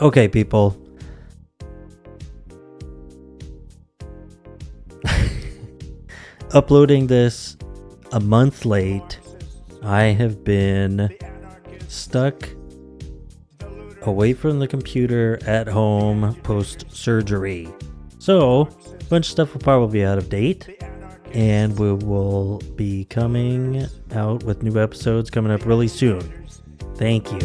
Okay, people. Uploading this a month late. I have been stuck away from the computer at home post-surgery. So, a bunch of stuff will probably be out of date. And we will be coming out with new episodes coming up really soon. Thank you.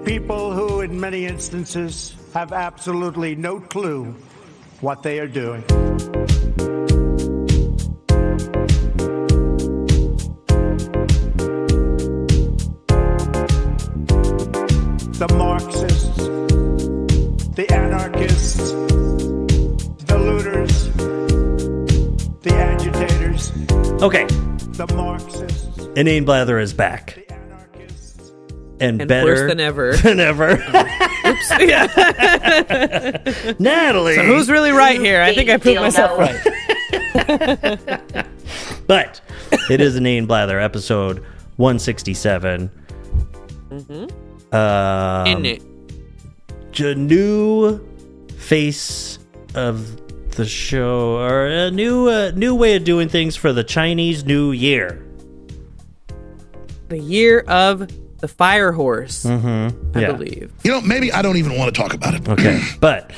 People who, in many instances, have absolutely no clue what they are doing. The Marxists, the anarchists, the looters, the agitators. Okay. The Marxists. Inane Blather is back. And better worse than ever. Than ever. Oops. Yeah. Natalie. So who's really right here? I think I proved myself right. But it is Inane Blather, episode 167. In it. A new face of the show, or a new way of doing things for the Chinese New Year. The year of the fire horse, I believe. You know, maybe I don't even want to talk about it. Okay, but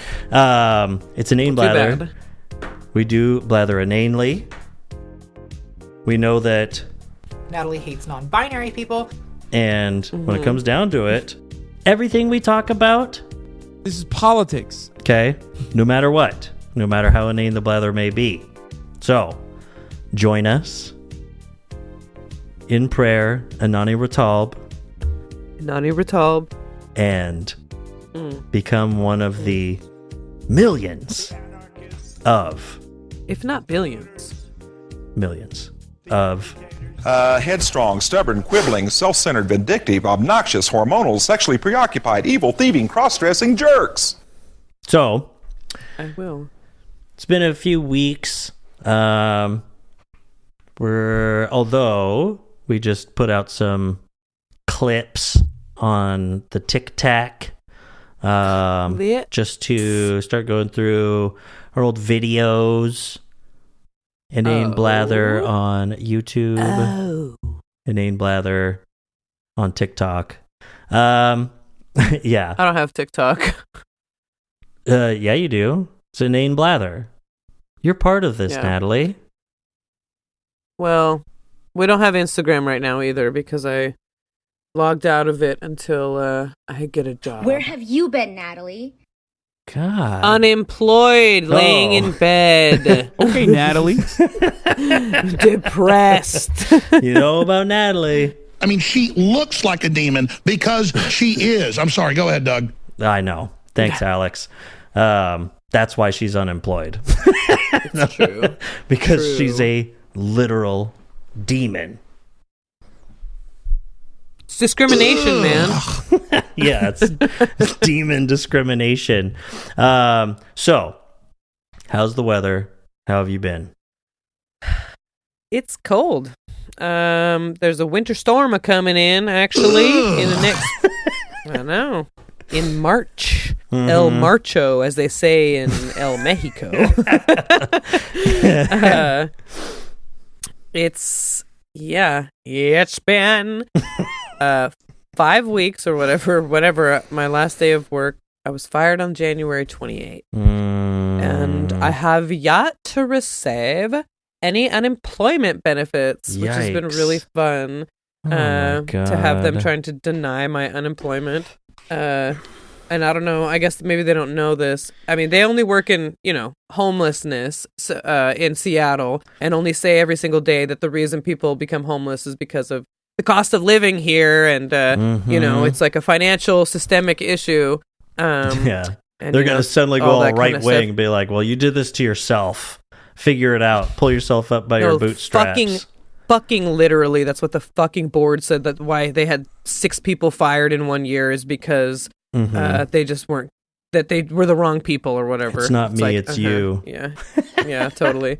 it's Inane Blather. Too bad. We do blather inanely. We know that, Natalie hates non-binary people. and when it comes down to it, everything we talk about, This is politics. okay, no matter what, no matter how inane the blather may be. So, join us in prayer, Anani Ratalb, Nani Ratalb. and become one of the millions of If not billions. of Headstrong, stubborn, quibbling, self-centered, vindictive, obnoxious, hormonal, sexually preoccupied, evil, thieving, cross-dressing jerks. So, I will. it's been a few weeks. Although we just put out some clips on the TikTok, Lit. just to start going through our old videos. Inane Blather on YouTube. Oh. Inane Blather on TikTok. Yeah. I don't have TikTok. Yeah, you do. It's Inane Blather. You're part of this, Yeah. Natalie. Well, we don't have Instagram right now either because I logged out of it until I get a job. Where have you been, Natalie? God. Unemployed, laying in bed. Okay, Natalie. Depressed. You know about Natalie. I mean, she looks like a demon because she is. I'm sorry. Go ahead, Doug. I know. Thanks, Alex. That's why she's unemployed. It's true. Because True. she's a literal demon. It's discrimination, man. Yeah, it's demon discrimination. So, how's the weather? How have you been? It's cold. There's a winter storm coming in, actually, in the next... I know. In March. El Marcho, as they say in El Mexico. It's been 5 weeks or whatever my last day of work. I was fired on January 28th. And I have yet to receive any unemployment benefits, which has been Yikes. really fun my to have them God. trying to deny my unemployment. And I don't know, I guess maybe they don't know this. I mean, they only work in, homelessness in Seattle and only say every single day that the reason people become homeless is because of the cost of living here. And, it's like a financial systemic issue. Yeah. And, They're going to suddenly go all all that right kind of wing stuff. and be like, well, you did this to yourself. Figure it out. Pull yourself up by your No, bootstraps. Fucking literally, that's what the fucking board said, that why they had 6 people fired in 1 year is because they just weren't that they were the wrong people or whatever. It's not me, it's you. Yeah, yeah, totally.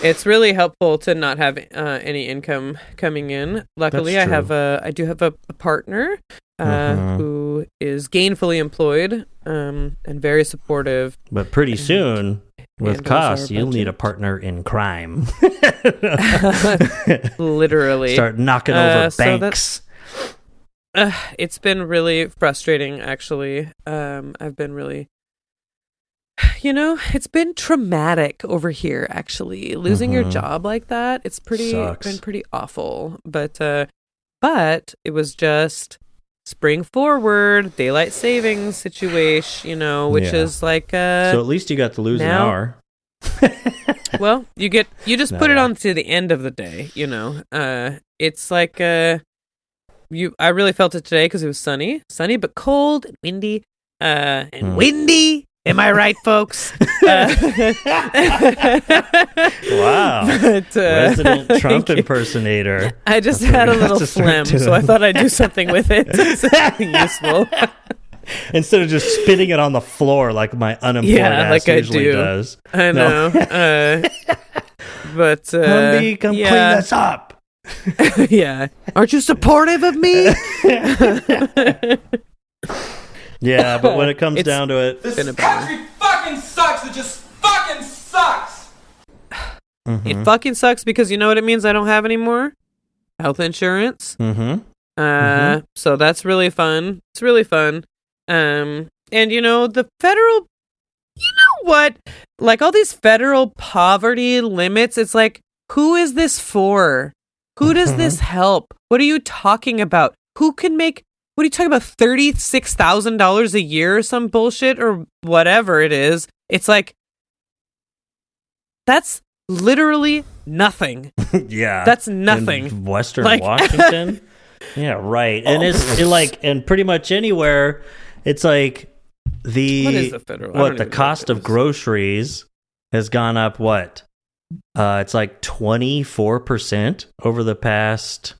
It's really helpful to not have any income coming in. Luckily, That's I do have a partner who is gainfully employed and very supportive. But pretty soon, with handles costs, our you'll need a budget. partner in crime. Literally. Start knocking over so banks. It's been really frustrating, actually. I've been really, it's been traumatic over here, actually. Losing your job like that, it's Sucks. been pretty awful. But it was just spring forward, daylight savings situation, which Yeah. is like, So at least you got to lose an now- hour. well, you just No, put it yeah. on to the end of the day, it's like, I really felt it today because it was sunny but cold and windy, windy. Am I right, folks? Wow. But, Resident Trump thank you. impersonator. I just That's what had a we got little to start phlegm, so doing. I thought I'd do something with it. Something useful. Instead of just spitting it on the floor like my unemployed Yeah, ass like I usually do. does. I No. know. But Humby, come clean this up. Yeah. Aren't you supportive of me? Yeah, but when it comes It's down to it, been a bummer. fucking sucks. It just fucking sucks. It fucking sucks because you know what it means I don't have anymore? Health insurance. So that's really fun. It's really fun. And the federal, what? Like all these federal poverty limits, it's like, who is this for? Who does this help? What are you talking about? Who can make, what are you talking about? $36,000 a year or some bullshit or whatever it is. It's like, that's literally nothing. yeah, That's nothing. In Western Like- Washington. Yeah, right. And and pretty much anywhere, it's like What is the federal? I don't the even know cost what it of is. groceries has gone up. What? It's like 24% over the past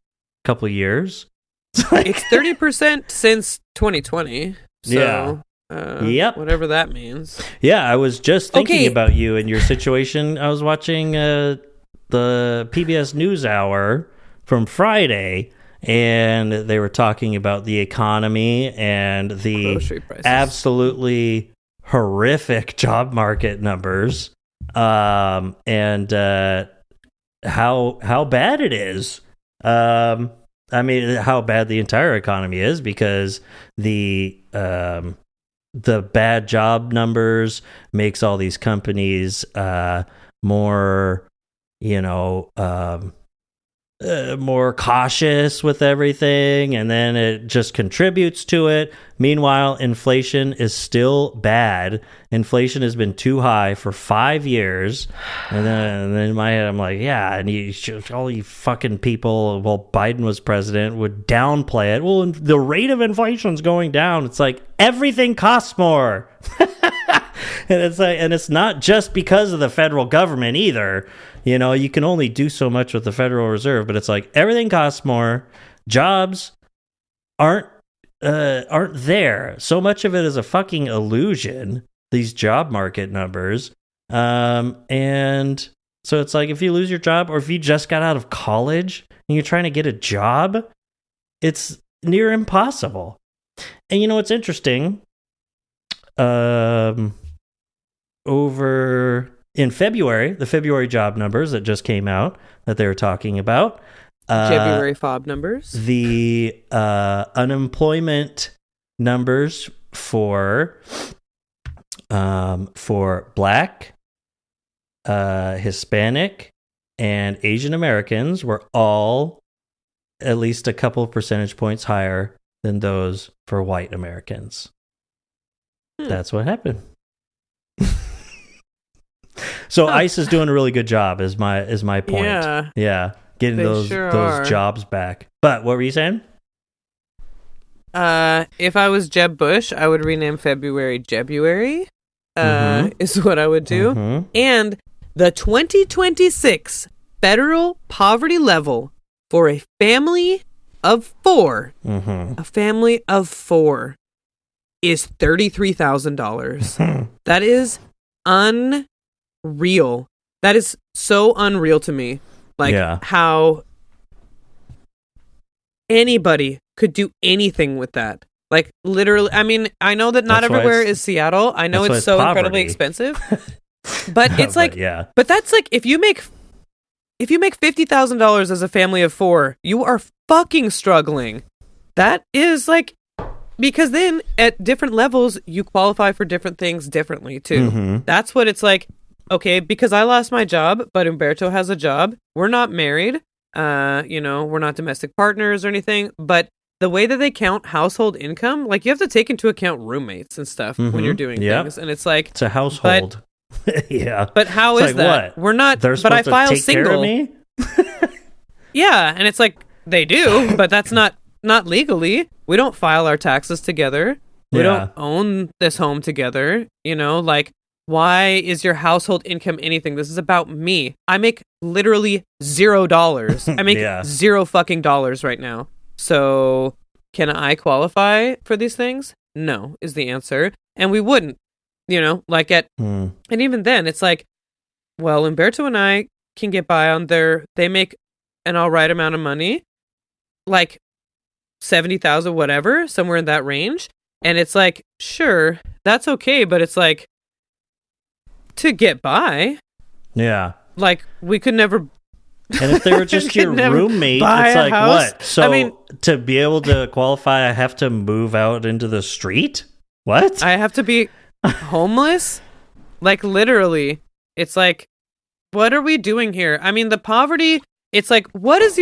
couple of years. It's 30% since 2020. So, Yeah. Yep. Whatever that means. Yeah, I was just thinking Okay. about you and your situation. I was watching the PBS NewsHour from Friday, and they were talking about the economy and the Grocery prices. absolutely horrific job market numbers, and how bad it is. I mean, how bad the entire economy is, because the bad job numbers makes all these companies more, more cautious with everything, and then it just contributes to it. Meanwhile, inflation is still bad. Inflation has been too high for 5 years, and then in my head I'm like, yeah, and all you fucking people, while Biden was president, would downplay it. Well, the rate of inflation's going down. It's like everything costs more. And it's like, and it's not just because of the federal government either. You can only do so much with the Federal Reserve, but it's like everything costs more. Jobs aren't there. So much of it is a fucking illusion, these job market numbers. And so it's like, if you lose your job, or if you just got out of college and you're trying to get a job, it's near impossible. And what's interesting? Over in February, the February job numbers that just came out that they were talking about, February fob numbers. the unemployment numbers for Black, Hispanic, and Asian Americans were all at least a couple of percentage points higher than those for white Americans. That's what happened. So ICE is doing a really good job, is my point. Yeah. Getting They those sure are. jobs back. But what were you saying? If I was Jeb Bush, I would rename February Jebuary. Is what I would do. Mhm. And the 2026 federal poverty level for a family of four. Mhm. A family of four is $33,000. That is unreal. That is so unreal to me. Like how anybody could do anything with that. Like literally, I mean, I know that not everywhere is Seattle. I know it's so incredibly expensive. But it's like, but that's like if you make $50,000 as a family of 4, you are fucking struggling. That is like, because then at different levels you qualify for different things differently too. That's what it's like. Okay, because I lost my job, but Humberto has a job. We're not married. We're not domestic partners or anything. But the way that they count household income, like you have to take into account roommates and stuff when you're doing things, and it's like it's a household. But how it's is like, that? What? We're not. They're supposed but I file to take single. Care of me? Yeah, and it's like they do, but that's not legally. We don't file our taxes together. We don't own this home together. Like. Why is your household income anything? This is about me. I make literally $0. I make zero fucking dollars right now. So can I qualify for these things? No, is the answer. And we wouldn't, and even then it's like, well, Humberto and I can get by on they make an all right amount of money, like 70,000, whatever, somewhere in that range. And it's like, sure, that's okay. But it's like, to get by, like we could never. And if they were just your roommate, it's like what? So I mean, to be able to qualify, I have to move out into the street. What? I have to be homeless? Like literally, it's like, what are we doing here? I mean, the poverty. It's like, what does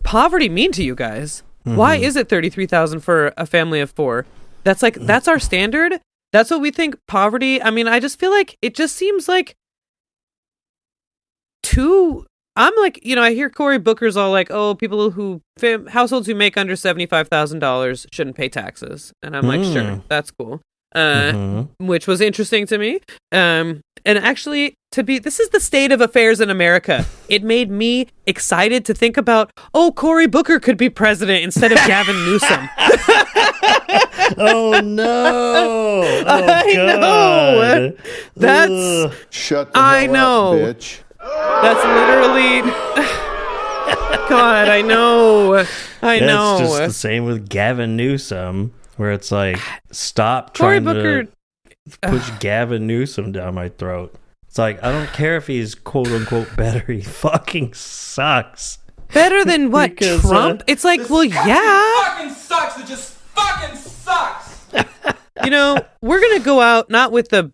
poverty mean to you guys? Why is it 33,000 for a family of 4? That's like that's our standard. That's what we think poverty. I mean, I just feel like it just seems like I'm like, I hear Cory Booker's all like, oh, people households who make under $75,000 shouldn't pay taxes. And I'm like, sure, that's cool. Which was interesting to me. And actually, this is the state of affairs in America. It made me excited to think about, oh, Cory Booker could be president instead of Gavin Newsom. Oh no! Oh, I know. That's shut the hell up, bitch. That's literally. God, I know. I know. It's just the same with Gavin Newsom, where it's like, stop Cory trying Booker, to push Gavin Newsom down my throat. It's like, I don't care if he's quote unquote better. He fucking sucks. Better than what? Because, Trump? It's like, well, yeah. Fucking sucks. It just fucking sucks. We're gonna go out not with the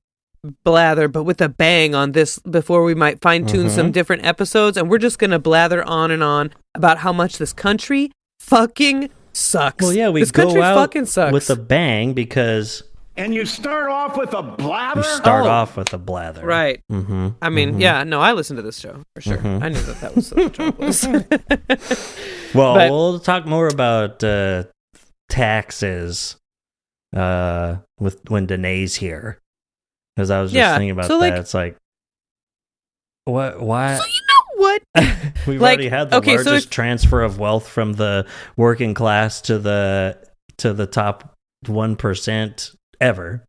blather, but with a bang on this before we might fine tune some different episodes, and we're just gonna blather on and on about how much this country fucking sucks. Well, yeah, we this go country out fucking sucks. with a bang because. And you start off with a blather? Right. I mean, I listened to this show, for sure. I knew that was what the trouble was. Well, we'll talk more about taxes when Danae's here. Because I was just thinking about that. Like, it's like, what? Why? So you know what? We've already had the largest transfer of wealth from the working class to the top 1% ever.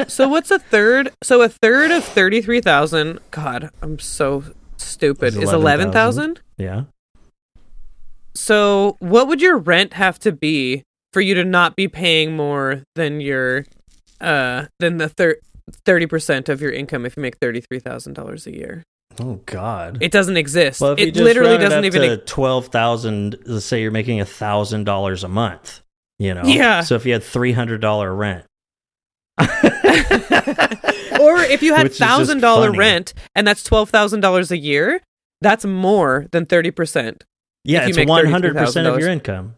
So what's a third? So a third of 33,000. God, I'm so stupid. Is 11,000? Yeah. So what would your rent have to be for you to not be paying more than your than the 30% of your income if you make $33,000 a year? Oh God! It doesn't exist. Well, if it you just literally doesn't even. To 12,000. Let's say you're making $1,000 a month. Yeah. So if you had $300 rent, or if you had $1,000 rent and that's $12,000 a year, that's more than 30%. Yeah, it's 100% of your income.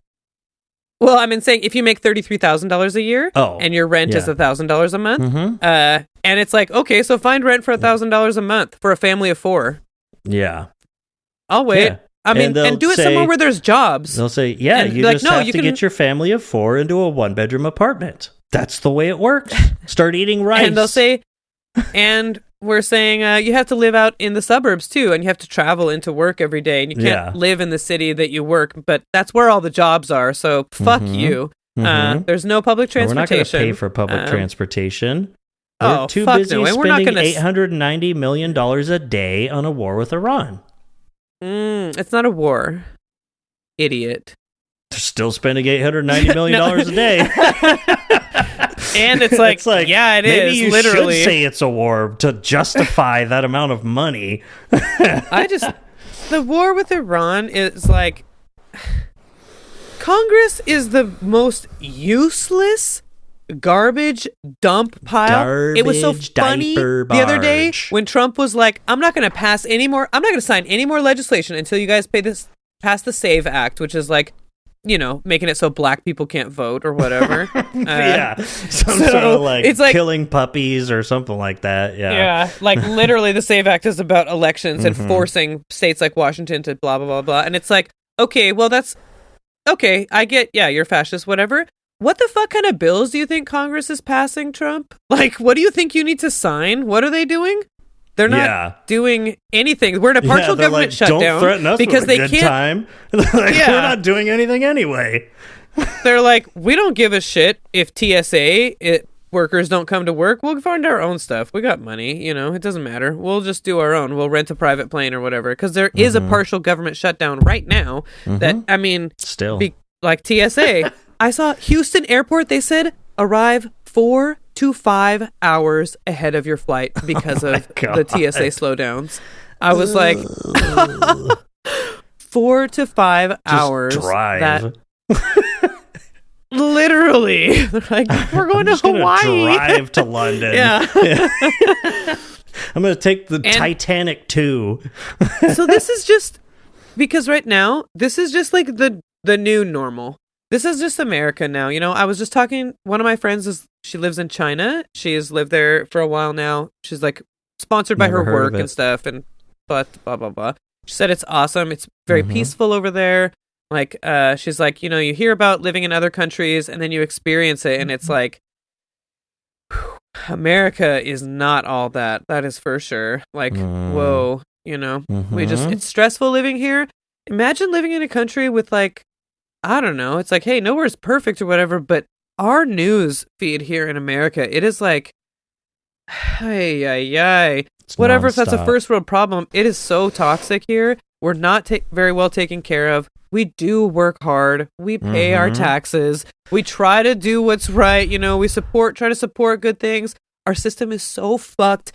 Well, I'm saying if you make $33,000 a year and your rent is $1,000 a month, and it's like, okay, so find rent for $1,000 a month for a family of 4. Yeah. I'll wait. Yeah. I mean, and do it somewhere where there's jobs. They'll say, yeah, you just have to get your family of 4 into a 1-bedroom apartment. That's the way it works. Start eating rice. And they'll say, and we're saying you have to live out in the suburbs too, and you have to travel into work every day, and you can't live in the city that you work, but that's where all the jobs are, so fuck you. There's no public We're not going to transportation. pay for public transportation. Oh, We're too fuck busy no, and we're not spending gonna $890 million a day on a war with Iran. It's not a war, idiot. They're still spending $890 million a day. And it's like, yeah, it maybe is. you Literally, should say it's a war to justify that amount of money. The war with Iran is like, Congress is the most useless garbage dump pile. It was so Garbage funny diaper the other day barge. when Trump was like, I'm not going to sign any more legislation until you guys pass the SAVE Act, which is like, making it so black people can't vote or whatever. Some sort of it's like killing puppies or something like that. Yeah, like literally the SAVE Act is about elections and forcing states like Washington to blah, blah, blah, blah. And it's like, okay, well, that's okay. I get, you're fascist, whatever. What the fuck kind of bills do you think Congress is passing, Trump? Like, what do you think you need to sign? What are they doing? They're not doing anything. We're in a partial government shutdown. Don't threaten us because with a they good can't. time. We're not doing anything anyway. They're like, we don't give a shit if TSA workers don't come to work. We'll find our own stuff. We got money. It doesn't matter. We'll just do our own. We'll rent a private plane or whatever. Because there is a partial government shutdown right now. That Still like TSA. I saw Houston Airport. They said arrive 4 to 5 hours ahead of your flight because of the TSA slowdowns. I was like, 4 to 5 hours. Drive. Literally, they're like, we're going to Hawaii. Drive to London. I'm going to take the Titanic too. So this is just because right now, this is just like the new normal. This is just America now. I was just talking, one of my friends she lives in China. She's lived there for a while now. She's like sponsored by her work and stuff and blah, blah, blah. She said it's awesome. It's very peaceful over there. Like, she's like, you hear about living in other countries and then you experience it and it's like, America is not all that. That is for sure. Like, whoa, it's stressful living here. Imagine living in a country with like, I don't know. It's like, hey, nowhere's perfect or whatever, but our news feed here in America, it is like, whatever. If that's a first world problem, it is so toxic here. We're not very well taken care of. We do work hard. We pay our taxes. We try to do what's right. We try to support good things. Our system is so fucked.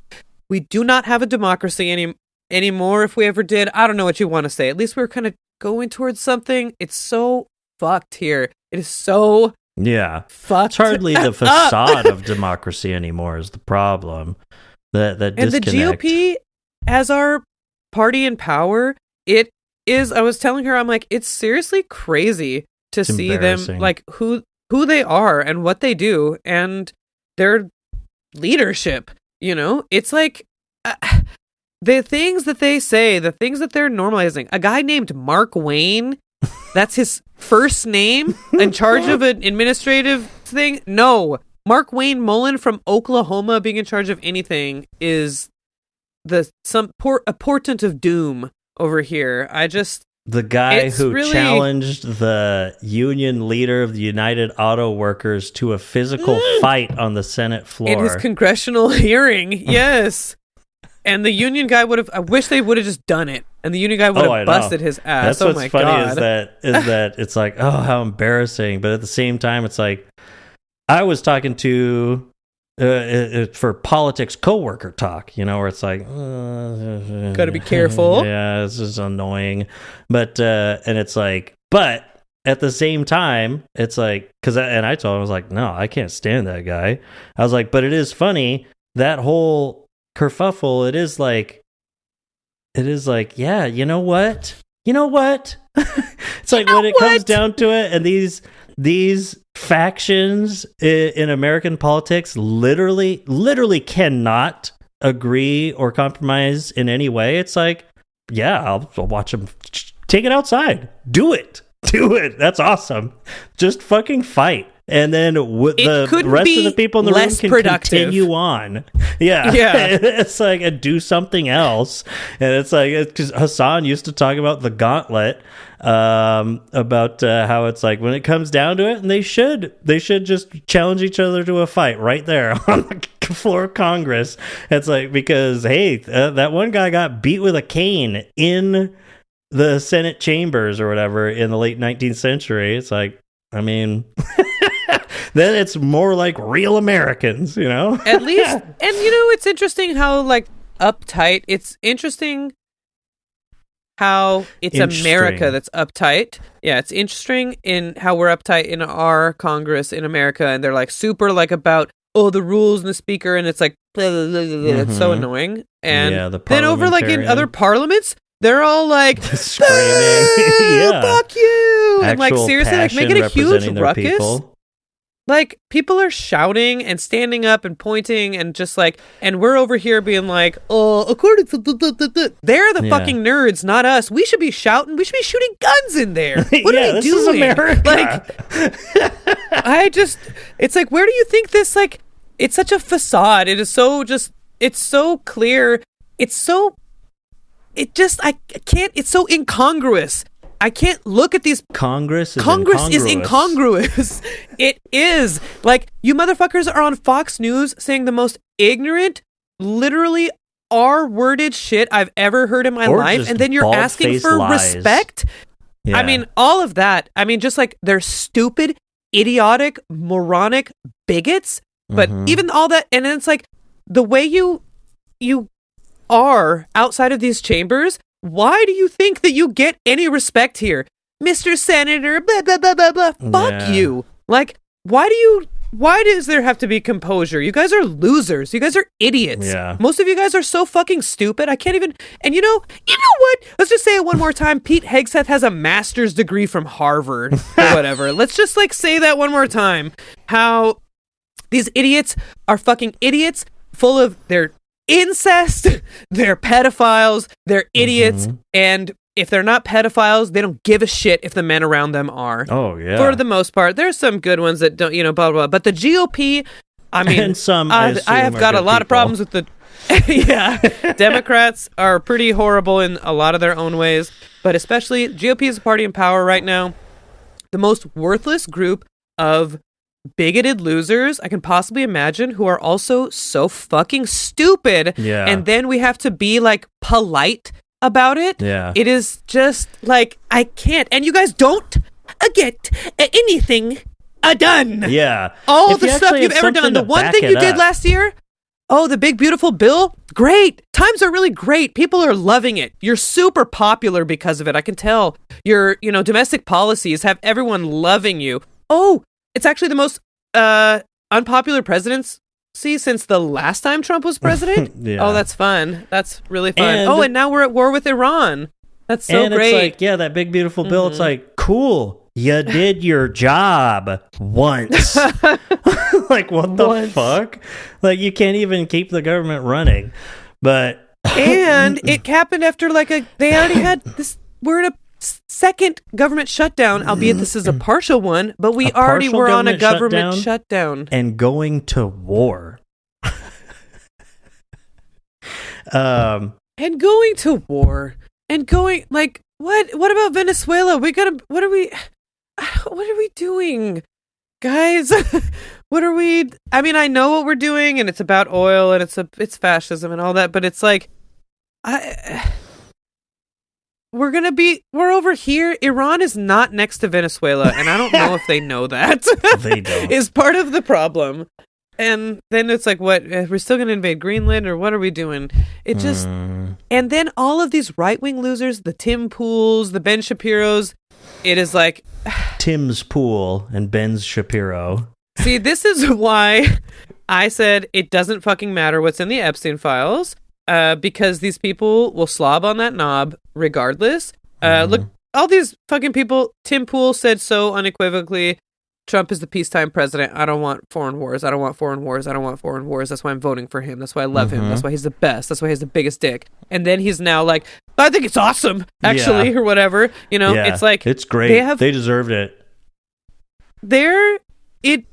We do not have a democracy anymore. If we ever did, I don't know what you want to say. At least we're kind of going towards something. It's so fucked here. It is so fucked. It's hardly the facade of democracy anymore is the problem. That and disconnect. The GOP as our party in power, it is. I was telling her, I'm like, it's seriously crazy to see them like who they are and what they do and their leadership. It's like the things that they say, the things that they're normalizing. A guy named Mark Wayne. That's his first name in charge of an administrative thing? No. Mark Wayne Mullen from Oklahoma being in charge of anything is a portent of doom over here. The guy who challenged the union leader of the United Auto Workers to a physical fight on the Senate floor. In his congressional hearing, yes. And the union guy I wish they would have just done it. And the union guy would have busted his ass. That's what's funny is that it's like, oh, how embarrassing. But at the same time, it's like, I was talking to, for politics coworker talk, where it's like, gotta be careful. Yeah, this is annoying. But, and it's like, but at the same time, it's like, and I told him, I was like, no, I can't stand that guy. I was like, but it is funny, that whole kerfuffle, it is like, yeah, you know what? It's like when it comes down to it, and these factions in American politics literally cannot agree or compromise in any way. It's like, yeah, I'll watch them take it outside. Do it. That's awesome. Just fucking fight. And then the couldn't rest be of the people in the room less can productive. continue on. Yeah. It's like, do something else. And it's like, because Hassan used to talk about the gauntlet, about how it's like, when it comes down to it, and they should just challenge each other to a fight right there on the floor of Congress. It's like, because, hey, that one guy got beat with a cane in the Senate chambers or whatever in the late 19th century. It's like, I mean, then it's more like real Americans, you know? At least, and it's interesting how, like, uptight. It's interesting how it's America that's uptight. Yeah, it's interesting in how we're uptight in our Congress in America, and they're, like, super, like, about, the rules and the speaker, and it's like, blah, blah, blah, blah, blah. It's so annoying. And then over, like, in other parliaments, they're all like screaming, fuck you, and like Actual seriously, like making a huge representing their ruckus. people. Like people are shouting and standing up and pointing and just like, and we're over here being like, according to they're the fucking nerds, not us. We should be shouting. We should be shooting guns in there. What are we this doing? is America. Like, it's like, where do you think this, like, it's such a facade. It is so it's so clear. I can't, it's so incongruous. I can't look at these. Congress is incongruous. It is. Like, you motherfuckers are on Fox News saying the most ignorant, literally R-worded shit I've ever heard in my life, and then you're asking for respect? Yeah. I mean, all of that. I mean, just like, they're stupid, idiotic, moronic bigots, but even all that, and then it's like, the way you are outside of these chambers, why do you think that you get any respect here? Mr. Senator, blah, blah, blah, blah, blah. Fuck you. Like, why does there have to be composure? You guys are losers. You guys are idiots. Yeah. Most of you guys are so fucking stupid. I can't even, and you know what? Let's just say it one more time. Pete Hegseth has a master's degree from Harvard or whatever. Let's just like say that one more time. How these idiots are fucking idiots, full of their incest, they're pedophiles, they're idiots, and if they're not pedophiles, they don't give a shit if the men around them are. Oh, yeah. For the most part. There's some good ones that don't, blah, blah, blah. But the GOP, I mean, and some, I have got a lot of problems with the, Democrats are pretty horrible in a lot of their own ways, but especially GOP is a party in power right now. The most worthless group of bigoted losers I can possibly imagine, who are also so fucking stupid. Yeah. And then we have to be like polite about it. Yeah. It is just like, I can't. And you guys don't get anything done. Yeah. All If the you stuff actually you've have ever done. something The to one back thing it you did up. last year, the big beautiful bill, great. Times are really great. People are loving it. You're super popular because of it. I can tell. Your, domestic policies have everyone loving you. Oh, it's actually the most unpopular presidency since the last time Trump was president. Yeah. Oh, that's fun. That's really fun. And- and now we're at war with Iran. That's so and great. it's like, that big beautiful bill. It's like, cool, you did your job once. Like, what the fuck? Like, you can't even keep the government running. But And it happened after they already had this. We're in a second government shutdown, albeit this is a partial one, but we already partial were on a government government shutdown. and going to war. And going to war. And going, like, what about Venezuela? What are we doing? Guys, I mean, I know what we're doing, and it's about oil, and it's fascism and all that, but it's like, we're over here. Iran is not next to Venezuela, and I don't know if they know that. They don't. Is part of the problem. And then it's like, what? We're still going to invade Greenland, or what are we doing? It just, and then all of these right-wing losers, the Tim Pools, the Ben Shapiros, it is like, Tim's Pool and Ben's Shapiro. see, this is why I said it doesn't fucking matter what's in the Epstein files, because these people will slob on that knob regardless. Look, all these fucking people, Tim Pool said so unequivocally, Trump is the peacetime president. I don't want foreign wars. I don't want foreign wars. I don't want foreign wars. That's why I'm voting for him. That's why I love him. That's why he's the best. That's why he's the biggest dick. And then he's now like, I think it's awesome, actually, or whatever. Yeah, It's like, it's great. They deserved it. They're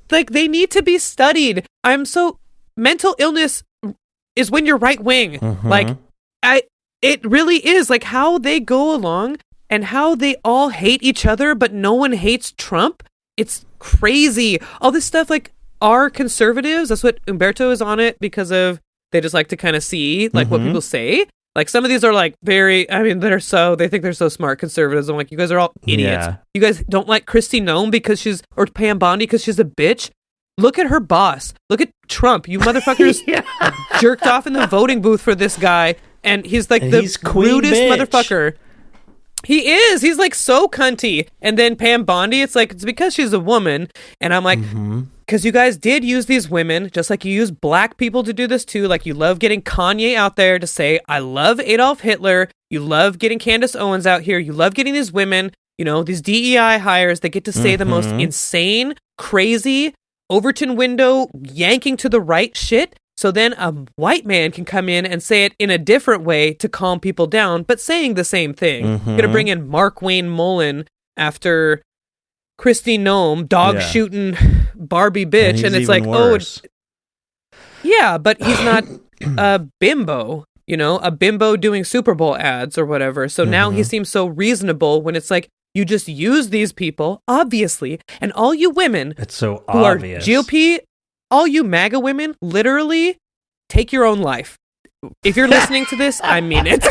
they need to be studied. Mental illness is when you're right wing. Mhm. It really is like how they go along and how they all hate each other, but no one hates Trump. It's crazy. All this stuff, like, are conservatives. That's what Umberto is on it because of, they just like to kind of see like what people say. Like some of these are like they think they're so smart conservatives. I'm like, you guys are all idiots. Yeah. You guys don't like Kristi Noem or Pam Bondi because she's a bitch. Look at her boss. Look at Trump. You motherfuckers jerked off in the voting booth for this guy. And he's like he's the queen rudest bitch. motherfucker. He is. He's like so cunty. And then Pam Bondi, it's like, it's because she's a woman. And I'm like, because you guys did use these women, just like you use black people to do this too. Like you love getting Kanye out there to say, I love Adolf Hitler. You love getting Candace Owens out here. You love getting these women, these DEI hires that get to say the most insane, crazy, Overton window, yanking to the right shit. So then a white man can come in and say it in a different way to calm people down, but saying the same thing. You're going to bring in Mark Wayne Mullen after Kristi Noem, dog-shooting Barbie bitch. And it's like, worse. yeah, but he's not a bimbo, a bimbo doing Super Bowl ads or whatever. So now he seems so reasonable when it's like, you just use these people, obviously, and all you women It's so who obvious. are GOP, all you MAGA women, literally take your own life. If you're listening to this, I mean it.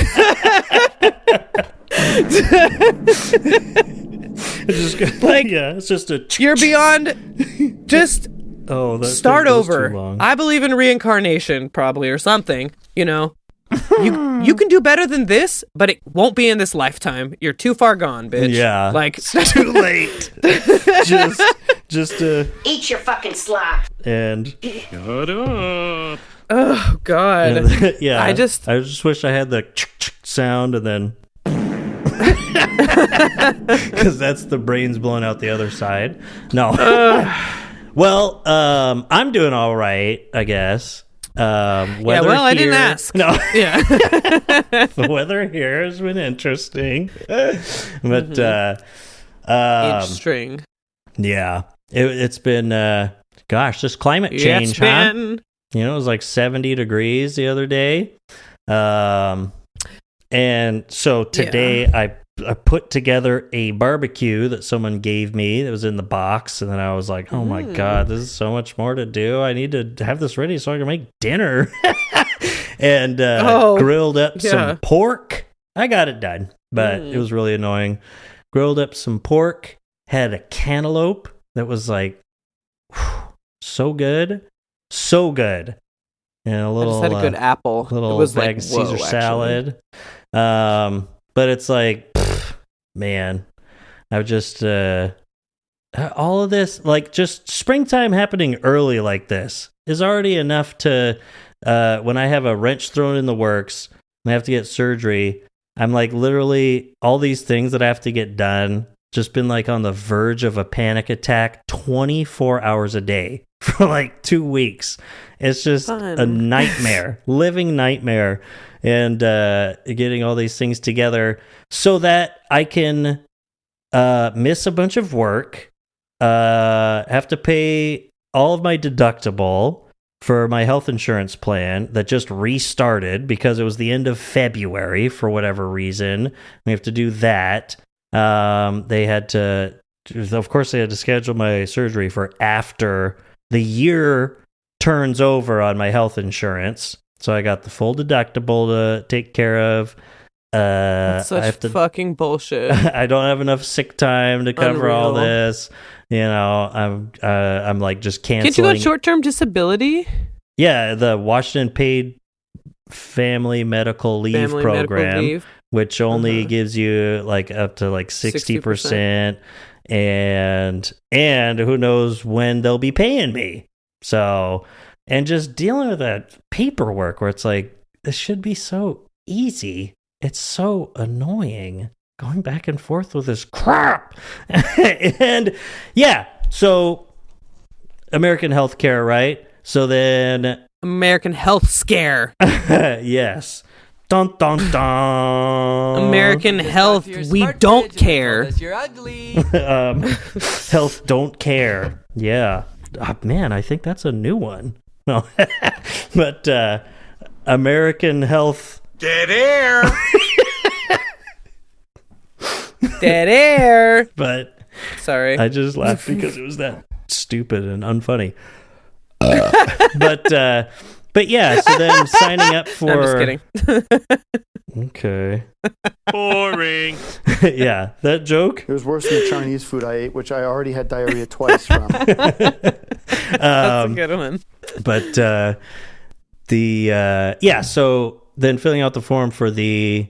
It's just a. You're beyond. Just start over. I believe in reincarnation, probably, or something. You can do better than this, but it won't be in this lifetime. You're too far gone, bitch. Yeah, like it's too late. just Eat your fucking slop. And oh god, and, yeah. I just wish I had the sound, and then because that's the brains blowing out the other side. No. Well, I'm doing all right, I guess. I didn't ask. No. Yeah. The weather here has been interesting. But interesting. Yeah. It's been just climate change, huh? It was like 70 degrees the other day. And so today I put together a barbecue that someone gave me that was in the box, and then I was like, oh my god, this is so much more to do. I need to have this ready so I can make dinner. And grilled up some pork. I got it done, but it was really annoying. Grilled up some pork, had a cantaloupe that was like so good. And a little I just had a good apple. Little it was bag of Caesar salad. But it's like, man, I've just all of this, like, just springtime happening early like this is already enough to when I have a wrench thrown in the works and I have to get surgery, I'm like literally all these things that I have to get done, just been like on the verge of a panic attack 24 hours a day for like 2 weeks. It's just a nightmare, living nightmare. And getting all these things together so that I can miss a bunch of work, have to pay all of my deductible for my health insurance plan that just restarted because it was the end of February for whatever reason. We have to do that. They had to schedule my surgery for after the year turns over on my health insurance. So I got the full deductible to take care of. That's such fucking bullshit. I don't have enough sick time to cover all this. I'm like just canceling. Can't you go short-term disability? Yeah, the Washington Paid Family Medical Leave program, which only gives you like up to like 60%, and who knows when they'll be paying me. So. And just dealing with that paperwork where it's like, this should be so easy. It's so annoying going back and forth with this crap. And yeah, so American healthcare, right? So then American health scare. Yes. Dun, dun, dun. American health, we don't care. You're ugly. Health don't care. Yeah. Oh, man, I think that's a new one. No. But American Health. Dead air. Dead air. But Sorry. I just laughed because it was that stupid and unfunny. But yeah, so then signing up for... I'm just kidding. Okay. Boring. Yeah, that joke. It was worse than the Chinese food I ate, which I already had diarrhea twice from. That's a good one. But so then filling out the form for the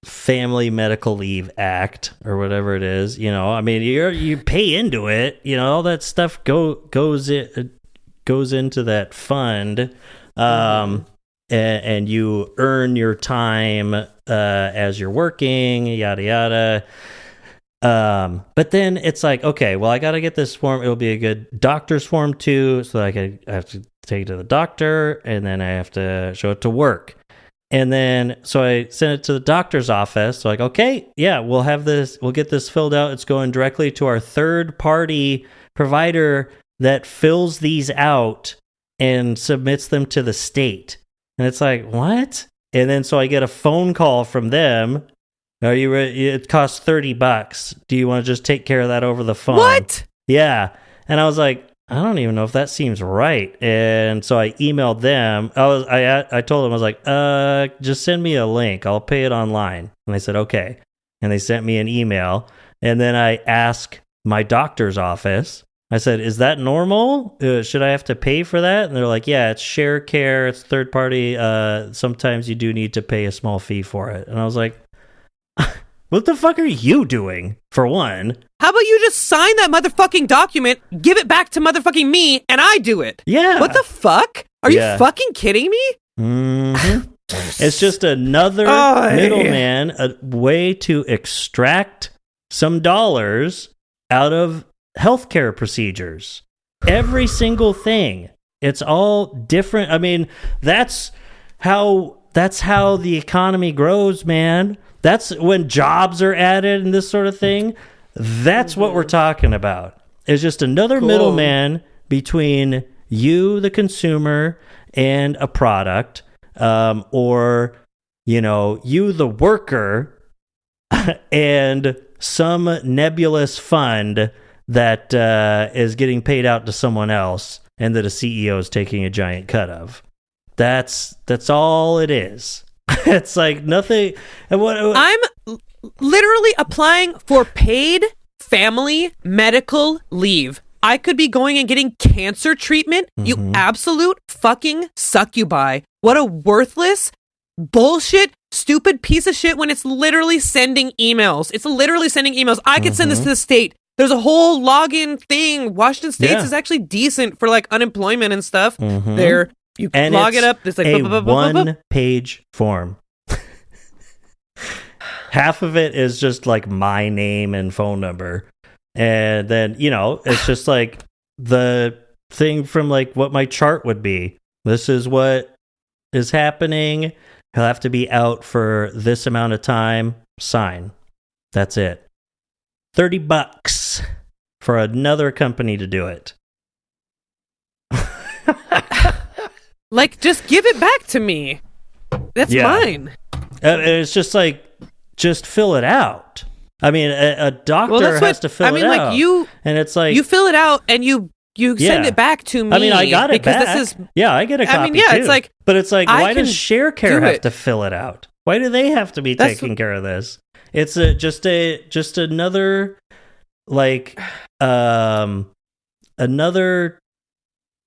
Family Medical Leave Act or whatever it is, I mean, you pay into it, all that stuff goes into that fund, and you earn your time as you're working, yada yada. But then it's like, okay, well, I got to get this form. It'll be a good doctor's form too, so I have to take it to the doctor, and then I have to show it to work. And then, so I sent it to the doctor's office. So like, okay, yeah, we'll get this filled out. It's going directly to our third party provider that fills these out and submits them to the state. And it's like, what? And then, so I get a phone call from them. Are you ready? It costs $30. Do you want to just take care of that over the phone? What? Yeah. And I was like, I don't even know if that seems right. And so I emailed them. I told them, I was like, just send me a link. I'll pay it online. And they said, okay. And they sent me an email. And then I asked my doctor's office, I said, is that normal? Should I have to pay for that? And they're like, yeah, it's share care. It's third party. Sometimes you do need to pay a small fee for it. And I was like, what the fuck are you doing, for one? How about you just sign that motherfucking document, give it back to motherfucking me, and I do it? Yeah. What the fuck? Are you fucking kidding me? Mm-hmm. It's just another middleman, a way to extract some dollars out of healthcare procedures. Every single thing. It's all different. I mean, that's how the economy grows, man. That's when jobs are added and this sort of thing. That's what we're talking about. It's just another middleman between you, the consumer, and a product, or, you, the worker, and some nebulous fund that is getting paid out to someone else and that a CEO is taking a giant cut of. That's all it is. It's like nothing. I'm literally applying for paid family medical leave. I could be going and getting cancer treatment. You absolute fucking succubi. What a worthless, bullshit, stupid piece of shit when it's literally sending emails. It's literally sending emails. I could send this to the state. There's a whole login thing. Washington State's is actually decent for like unemployment and stuff. There. You can log it up. There's like a one-page form. Half of it is just like my name and phone number. And then, it's just like the thing from like what my chart would be. This is what is happening. He'll have to be out for this amount of time. Sign. That's it. $30 for another company to do it. Like, just give it back to me. That's mine. It's just like, just fill it out. I mean, a doctor has to fill it out. Like you, and it's like you fill it out and you send it back to me. I mean, I got it because back. This is, I get a copy too. It's like, but it's like, why does ShareCare have to fill it out? Why do they have to be taking care of this? It's just another like another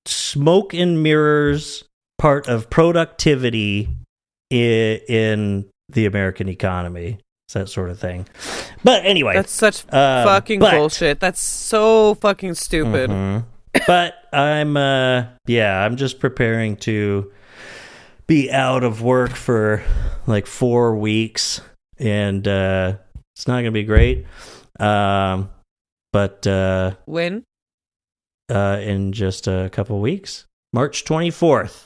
smoke and mirrors part of productivity in the American economy. It's that sort of thing. But anyway, that's such fucking bullshit. That's so fucking stupid. But I'm just preparing to be out of work for like 4 weeks, and it's not gonna be great. But when? In just a couple weeks, March 24th.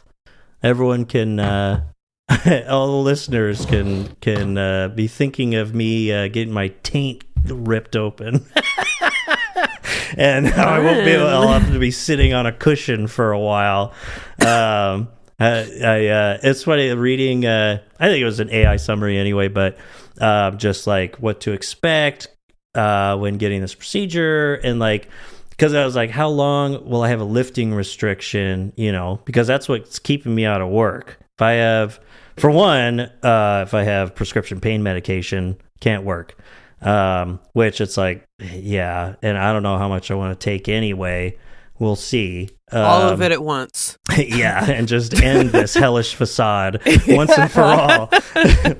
Everyone can, all the listeners can be thinking of me getting my taint ripped open. and I won't be able. I'll have to be sitting on a cushion for a while. It's funny reading. I think it was an AI summary anyway, but just like what to expect when getting this procedure, and like because I was like, how long will I have a lifting restriction? You know, because that's what's keeping me out of work. If I have, for one, if I have prescription pain medication, can't work. Which it's like, yeah, and I don't know how much I want to take anyway. We'll see. All of it at once. Yeah, and just end this hellish facade once and for all.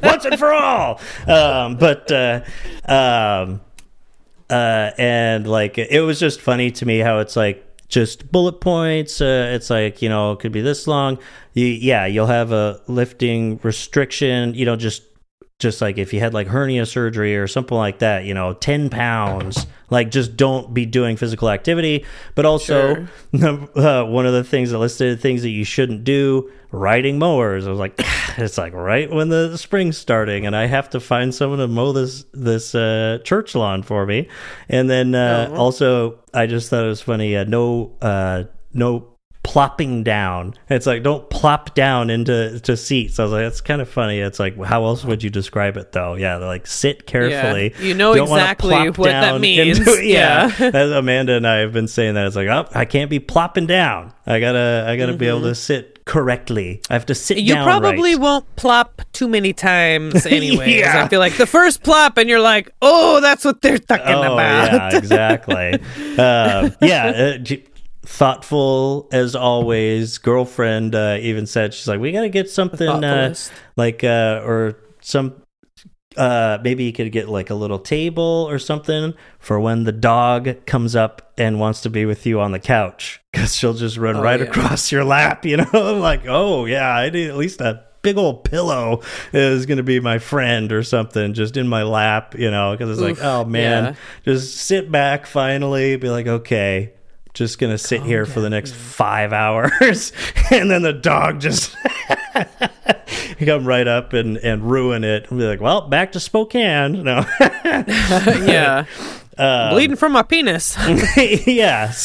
Once and for all. And like, it was just funny to me how it's like just bullet points. It's like, you know, it could be this long. You'll have a lifting restriction, you know, just like if you had like hernia surgery or something like that, you know, 10 pounds, like just don't be doing physical activity. But also one of the things that listed things that you shouldn't do, riding mowers. I was like, it's like right when the spring's starting and I have to find someone to mow this church lawn for me. And then also I just thought it was funny, no plopping down. It's like, don't plop down into seats. I was like, that's kind of funny. It's like, how else would you describe it though? Yeah, like sit carefully. Yeah, you know exactly what that means. As Amanda and I have been saying that, it's like, oh, I can't be plopping down. I gotta be able to sit correctly. I have to sit down. You probably won't plop too many times anyway. I feel like the first plop and you're like, oh, that's what they're talking about. Yeah, exactly. Thoughtful as always. Girlfriend even said, she's like, we gotta get something like or some maybe you could get like a little table or something for when the dog comes up and wants to be with you on the couch, because she'll just run across your lap, you know. I'm like, oh yeah, I need at least a big old pillow is going to be my friend or something, just in my lap, you know, because it's like, oh man, just sit back finally, be like, okay, just gonna sit here for the next 5 hours, and then the dog just come right up and ruin it and be like, well, back to Spokane. No. Bleeding from my penis.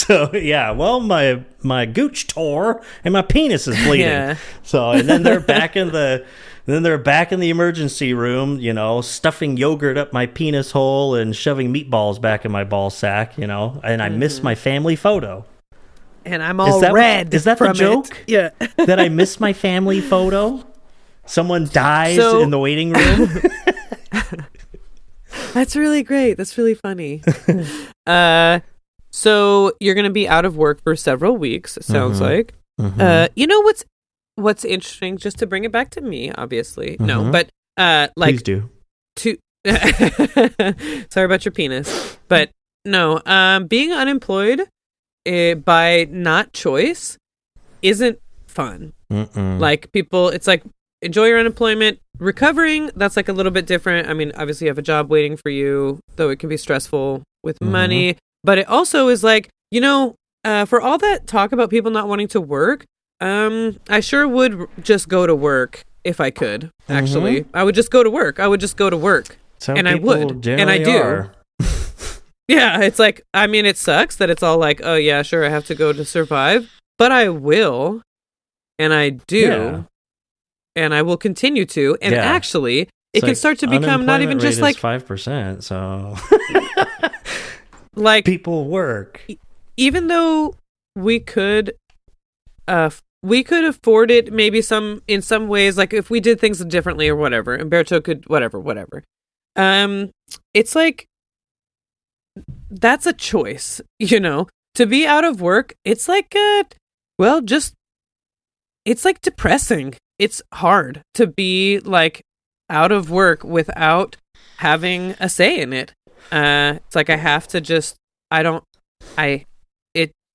Well, my gooch tore and my penis is bleeding. So, and then they're back in the emergency room, you know, stuffing yogurt up my penis hole and shoving meatballs back in my ball sack, you know, and I miss my family photo. And I'm all red. Is that the joke? Yeah. That I miss my family photo? Someone dies in the waiting room? That's really great. That's really funny. So you're going to be out of work for several weeks, it sounds like. You know what's interesting, just to bring it back to me, obviously. No, but like, please do. Sorry about your penis, but no, being unemployed by not choice isn't fun. Like, people, it's like, enjoy your unemployment. Recovering, that's like a little bit different. I mean, obviously you have a job waiting for you, though it can be stressful with money, but it also is like, you know, for all that talk about people not wanting to work, I sure would just go to work if I could. Actually, I would just go to work. And I would, and I do. Yeah, it's like, I mean, it sucks that it's all like, oh yeah, sure, I have to go to survive, but I will, and I do, and I will continue to, and actually, it can start to become not even just like 5%. So, like, people work, even though we could afford it, maybe in some ways, like if we did things differently or whatever, and Berto could whatever. It's like, that's a choice, you know, to be out of work. It's like, it's like depressing. It's hard to be like out of work without having a say in it. It's like, I have to just,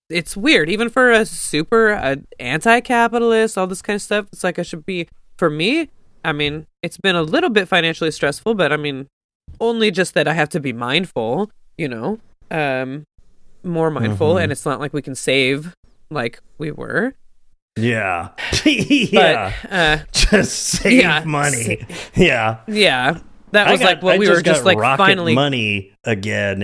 it's weird, even for a super anti-capitalist, all this kind of stuff. It's like, I should be, for me, I mean, it's been a little bit financially stressful, but I mean, only just that I have to be mindful, you know, more mindful, and it's not like we can save like we were. Yeah. But, just save money. Yeah. That was like what we were just like rocket finally money again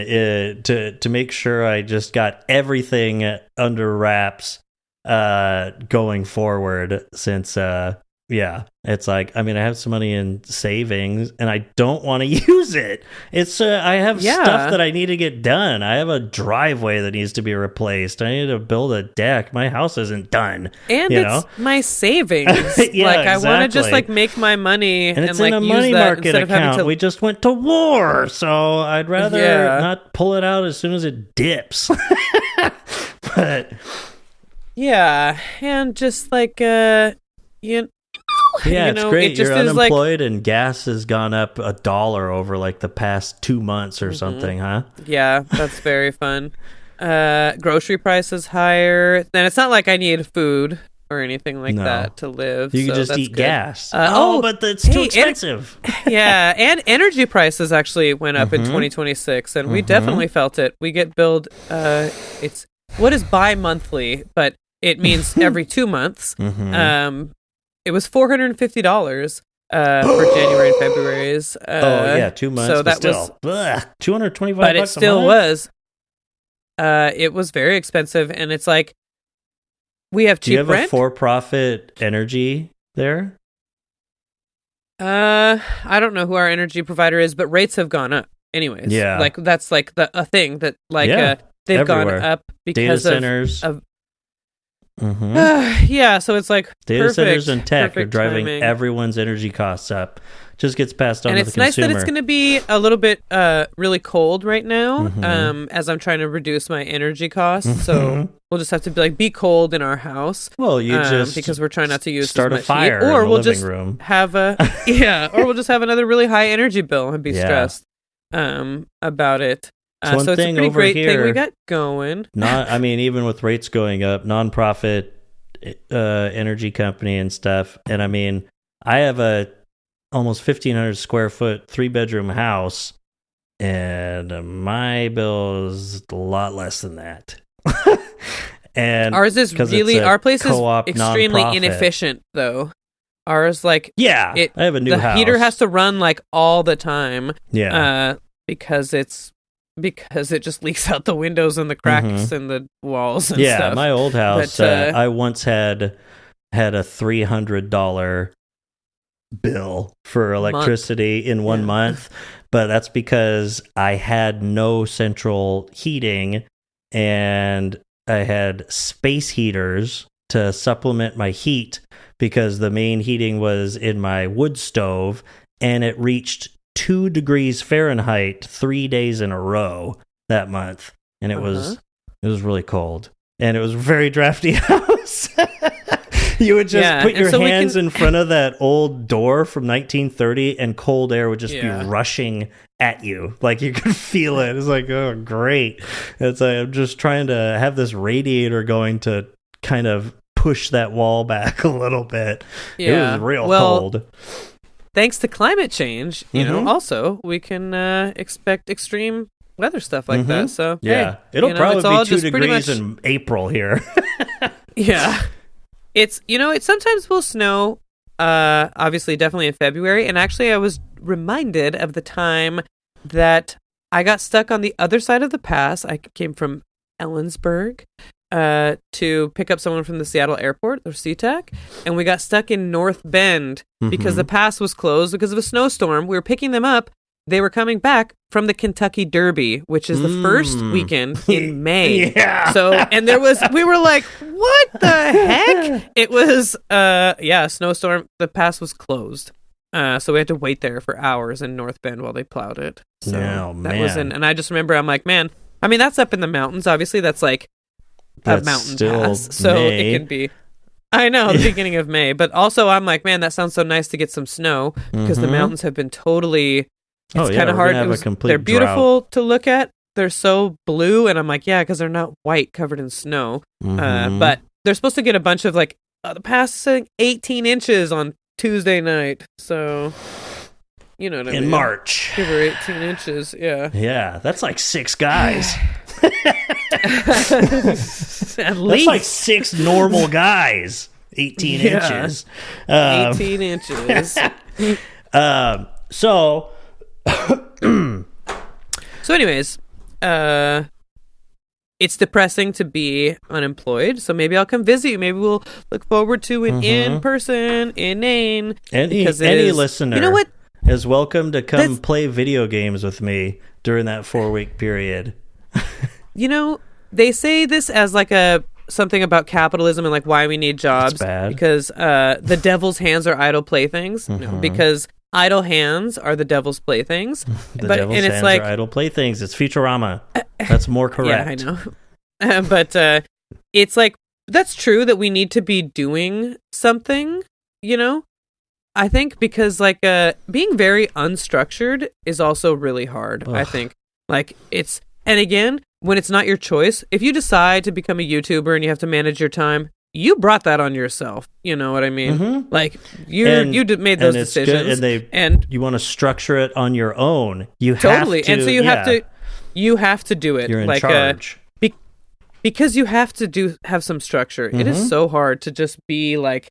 to make sure I just got everything under wraps going forward since it's like, I mean, I have some money in savings and I don't want to use it. It's I have stuff that I need to get done. I have a driveway that needs to be replaced. I need to build a deck. My house isn't done. And it's my savings. Yeah, like I want to just exactly. like make my money and it's like in a use money that market instead of having account. to. We just went to war, so I'd rather not pull it out as soon as it dips. But yeah, and just like it's great. it just You're is like unemployed and gas has gone up $1 over like the past 2 months or something, huh? yeah, that's very fun. Grocery prices higher. Then it's not like I need food or anything like that to live. You can so just that's eat good. gas. But it's hey, too expensive. Yeah, and energy prices actually went up in 2026, and we definitely felt it. We get billed. It's what is bi-monthly, but it means every 2 months. It was $450 for January and February's. 2 months. So that still, was $225. but it a still month? was. It was very expensive, and it's like we have cheap Do you have rent. a for-profit energy there? I don't know who our energy provider is, but rates have gone up. Anyways, Yeah. like that's like a thing that like they've everywhere. gone up Data because centers. of Mhm. yeah. So it's like Data centers and tech are perfect driving timing. everyone's energy costs up. Just gets passed on And to the it's nice consumer. that it's going to be a little bit really cold right now, Mm-hmm. as I'm trying to reduce my energy costs. So we'll just have to be cold in our house. Well, you just because we're trying not to use start as a much fire heat, or in the we'll living just room. have or we'll just have another really high energy bill and be Yeah. stressed about it. So one So it's a thing pretty over great thing here- we got going. Even with rates going up, nonprofit energy company and stuff. And I mean, I have a almost 1,500 square foot 3-bedroom house, and my bill is a lot less than that. And Ours is 'cause really it's a our place is co-op extremely nonprofit. inefficient though. Ours I have a new the house. heater has to run like all the time. Yeah. Because it just leaks out the windows and the cracks in the walls and yeah, stuff. my old house, But, I once had a $300 bill for electricity in 1 month, but that's because I had no central heating and I had space heaters to supplement my heat because the main heating was in my wood stove, and it reached 2 degrees Fahrenheit 3 days in a row that month, and it was really cold, and it was a very drafty house. You would just put your hands in front of that old door from 1930, and cold air would just be rushing at you. Like you could feel it. It's like, oh, great. It's like, I'm just trying to have this radiator going to kind of push that wall back a little bit. It was real cold. Thanks to climate change, you know, also we can expect extreme weather stuff like that. So it'll probably be 2 just degrees in April here. Yeah. It sometimes will snow, obviously, definitely in February. And actually, I was reminded of the time that I got stuck on the other side of the pass. I came from Ellensburg to pick up someone from the Seattle airport, or SeaTac, and we got stuck in North Bend because the pass was closed because of a snowstorm. We were picking them up. They were coming back from the Kentucky Derby, which is the first weekend in May. So, and we were like, what the heck? It was, a snowstorm. The pass was closed. So we had to wait there for hours in North Bend while they plowed it. So that was and I just remember, I'm like, man, I mean, that's up in the mountains. Obviously, that's like a mountain pass. So it can be. I know, the beginning of May. But also, I'm like, man, that sounds so nice to get some snow because the mountains have been totally... It's kind of hard. They're beautiful to look at. They're so blue, and I'm like, yeah, because they're not white covered in snow. But they're supposed to get a bunch of the past 18 inches on Tuesday night. So, you know what I mean? In March. Give her 18 inches, yeah. Yeah, that's like 6 guys. At least. That's like 6 normal guys. 18 inches. 18 inches. So... So anyways, it's depressing to be unemployed, so maybe I'll come visit you. Maybe we'll look forward to an in-person, inane. Any listener, you know what, is welcome to come play video games with me during that 4-week period. You know, they say this as like something about capitalism and like why we need jobs. It's bad. Because the devil's hands are idle playthings. No, because idle hands are the devil's playthings. Devil's hands are idle playthings. It's Futurama. That's more correct. Yeah, I know. But it's like, that's true that we need to be doing something, you know? I think because like being very unstructured is also really hard. I think like it's, and again, when it's not your choice, if you decide to become a YouTuber and you have to manage your time, you brought that on yourself. You know what I mean? Like you made those decisions, and you want to structure it on your own. You totally, have to, and so you have to do it. You're in like, charge because you have to have some structure. It is so hard to just be like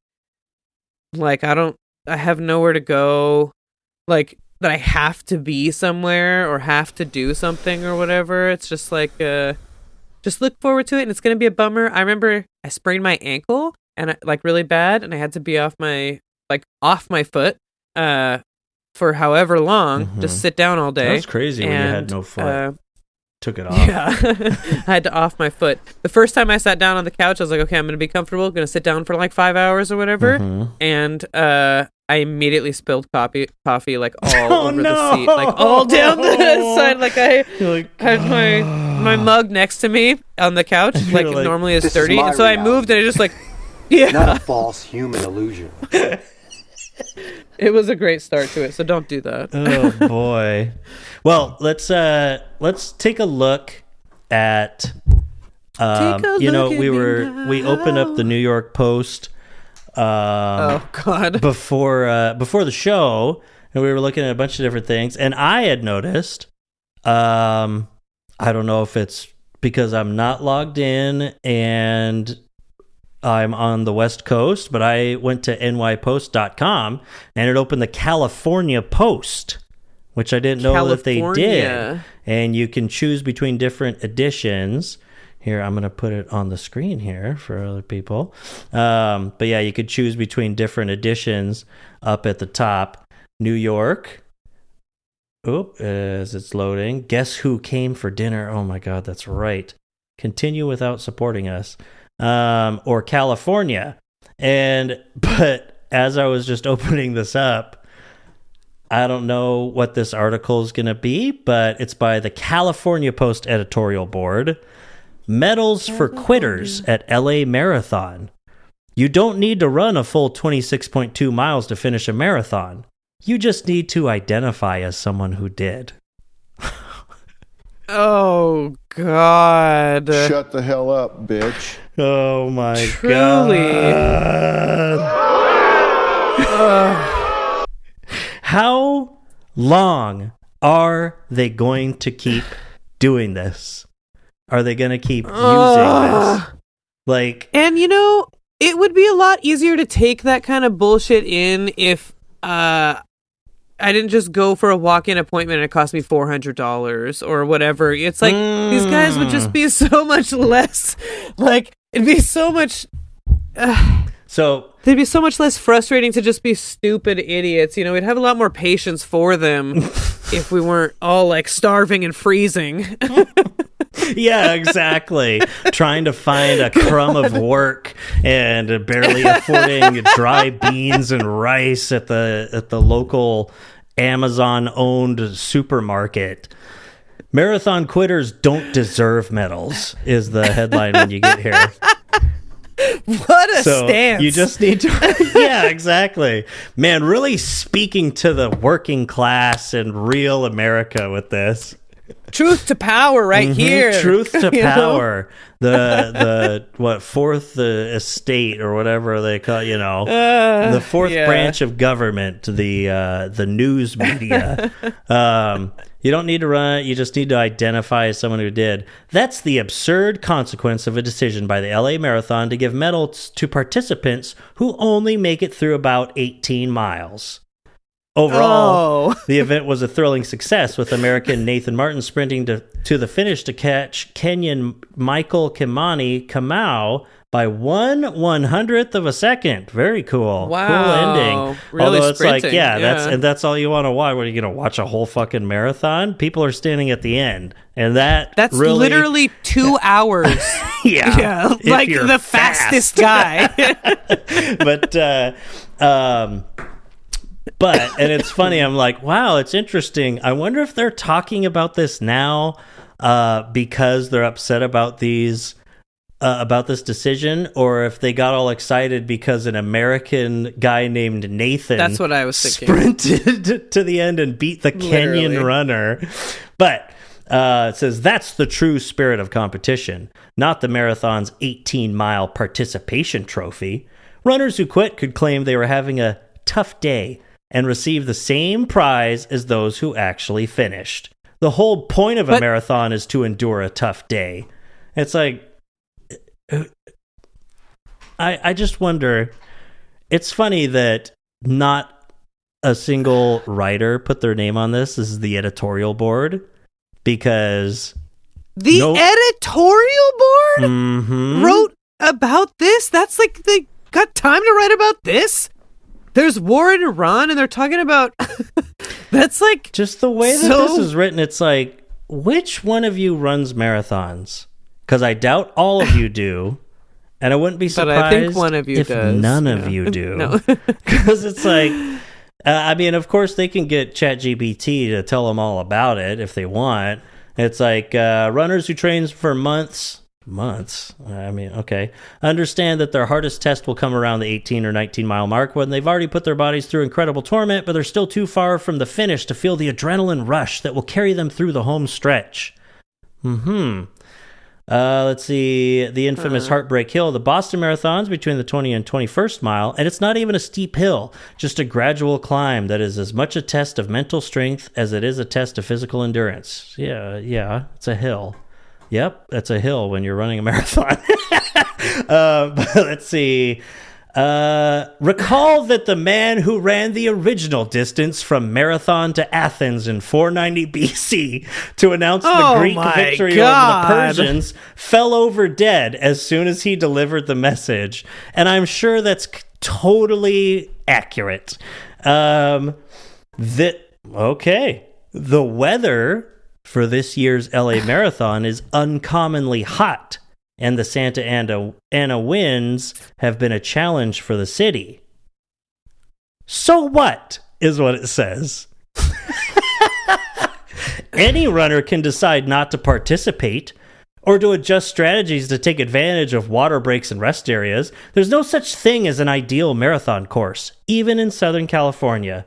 I have nowhere to go, like that I have to be somewhere or have to do something or whatever. It's just like, just look forward to it, and it's going to be a bummer. I remember I sprained my ankle and like really bad, and I had to be off my foot for however long, just sit down all day. That's crazy when you had no foot. Took it off. Yeah, I had to off my foot. The first time I sat down on the couch, I was like, okay, I'm going to be comfortable. Going to sit down for like 5 hours or wadaver. And I immediately spilled coffee like all over the seat, like all down the side. Like I had my mug next to me on the couch, like normally is 30. And so I moved, and I just like, not a false human illusion. It was a great start to it, so don't do that. Oh boy. Well, let's take a look at we opened up the New York Post oh god before the show, and we were looking at a bunch of different things, and I had noticed I don't know if it's because I'm not logged in and I'm on the West Coast, but I went to nypost.com and it opened the California Post, which I didn't know that they did. And you can choose between different editions. Here, I'm going to put it on the screen here for other people. But yeah, you could choose between different editions up at the top. New York. As it's loading. Guess who came for dinner? Oh my God, that's right. Continue without supporting us. Or California. But as I was just opening this up, I don't know what this article is going to be, but it's by the California Post editorial board. Medals for quitters at LA Marathon. You don't need to run a full 26.2 miles to finish a marathon. You just need to identify as someone who did. Oh, God. Shut the hell up, bitch. Oh, my Truly. God. How long are they going to keep doing this? Are they going to keep using this? Like, and you know, it would be a lot easier to take that kind of bullshit in if I didn't just go for a walk-in appointment and it cost me $400 or whatever. It's like these guys would just be so much less, like, it'd be so much so they'd be so much less frustrating to just be stupid idiots. You know, we'd have a lot more patience for them if we weren't all like starving and freezing. Yeah, exactly. Trying to find a crumb of work and barely affording dry beans and rice at the local Amazon-owned supermarket. Marathon quitters don't deserve medals is the headline when you get here. What a stance. You just need to... Yeah, exactly. Man, really speaking to the working class and real America with this. Truth to power right here. Truth to power. The fourth estate or whatever they call, the fourth branch of government, the news media. You don't need to run, you just need to identify as someone who did. That's the absurd consequence of a decision by the LA Marathon to give medals to participants who only make it through about 18 miles. Overall, the event was a thrilling success, with American Nathan Martin sprinting to the finish to catch Kenyan Michael Kamau by 1/100th of a second. Very cool. Wow. Cool ending. Really Although it's like, sprinting, yeah, that's all you want to watch. What, are you going to watch a whole fucking marathon? People are standing at the end. And that's really, literally 2 hours. Yeah. Like the fastest guy. And it's funny, I'm like, wow, it's interesting. I wonder if they're talking about this now because they're upset about this decision, or if they got all excited because an American guy named Nathan, that's what I was thinking, sprinted to the end and beat the Kenyan runner. But it says that's the true spirit of competition, not the marathon's 18-mile participation trophy. Runners who quit could claim they were having a tough day and receive the same prize as those who actually finished. The whole point of a marathon is to endure a tough day. It's like, I just wonder, it's funny that not a single writer put their name on this. This is the editorial board, because the editorial board Mm-hmm. wrote about this. That's like, they got time to write about this. There's war in Iran, and they're talking about that's like just the way that this is written. It's like, which one of you runs marathons? Because I doubt all of you do, and I wouldn't be surprised I think one of you if does. none of you do. Because it's like, I mean, of course they can get ChatGPT to tell them all about it if they want. It's like runners who train for months. I mean, okay. Understand that their hardest test will come around the 18 or 19 mile mark, when they've already put their bodies through incredible torment, but they're still too far from the finish to feel the adrenaline rush that will carry them through the home stretch. Let's see. The infamous Heartbreak Hill, the Boston Marathon's between the 20 and 21st mile, and it's not even a steep hill, just a gradual climb that is as much a test of mental strength as it is a test of physical endurance. Yeah, it's a hill. Yep, that's a hill when you're running a marathon. But let's see. Recall that the man who ran the original distance from Marathon to Athens in 490 BC to announce the Greek victory over the Persians fell over dead as soon as he delivered the message. And I'm sure that's totally accurate. The weather for this year's LA Marathon is uncommonly hot, and the Santa Ana winds have been a challenge for the city. So what, is what it says. Any runner can decide not to participate or to adjust strategies to take advantage of water breaks and rest areas. There's no such thing as an ideal marathon course, even in Southern California.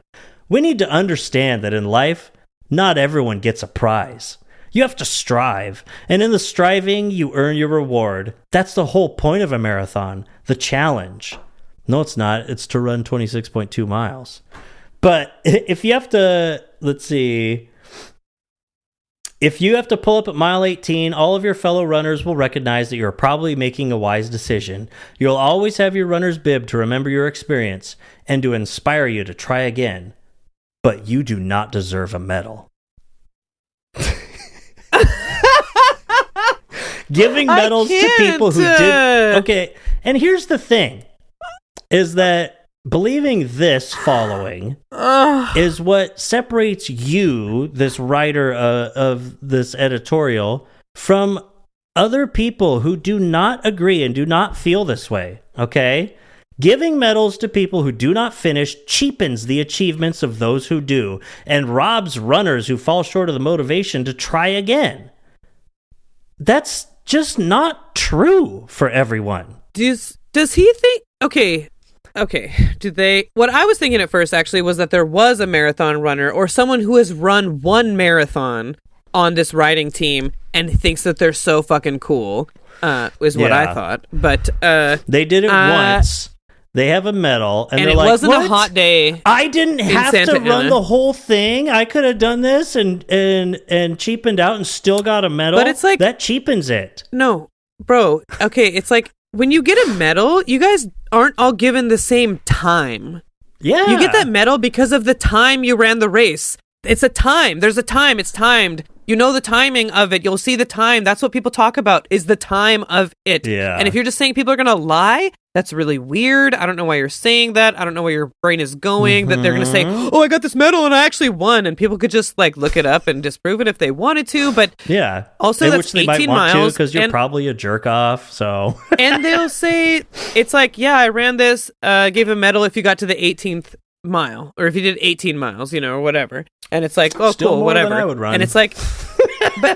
We need to understand that in life, not everyone gets a prize. You have to strive, and in the striving, you earn your reward. That's the whole point of a marathon, the challenge. No, it's not. It's to run 26.2 miles. But if you have to, let's see, if you have to pull up at mile 18, all of your fellow runners will recognize that you're probably making a wise decision. You'll always have your runner's bib to remember your experience and to inspire you to try again. But you do not deserve a medal. Giving medals to people who did. Okay, and here's the thing, is that believing this following is what separates you, this writer of this editorial, from other people who do not agree and do not feel this way, okay? Giving medals to people who do not finish cheapens the achievements of those who do and robs runners who fall short of the motivation to try again. That's just not true for everyone. Does he think... Okay. What I was thinking at first, actually, was that there was a marathon runner or someone who has run one marathon on this writing team and thinks that they're so fucking cool, is what I thought. But they did it once. They have a medal, and they're it like, wasn't what? A hot day. I didn't have to run the whole thing. I could have done this and cheapened out and still got a medal. But it's like, that cheapens it. No, bro. Okay, it's like when you get a medal, you guys aren't all given the same time. Yeah. You get that medal because of the time you ran the race. It's a time. There's a time. It's timed. You know the timing of it. You'll see the time. That's what people talk about, is the time of it. Yeah. And if you're just saying people are going to lie, that's really weird. I don't know why you're saying that. I don't know where your brain is going, that they're going to say, oh, I got this medal and I actually won. And people could just like look it up and disprove it if they wanted to. But yeah. also And that's which they 18 might want miles. because you're probably a jerk off. So And they'll say, it's like, yeah, I ran this, gave a medal if you got to the 18th mile, or if you did 18 miles, or whatever. And it's like, oh, Still cool, more whatever. than I would run. And it's like,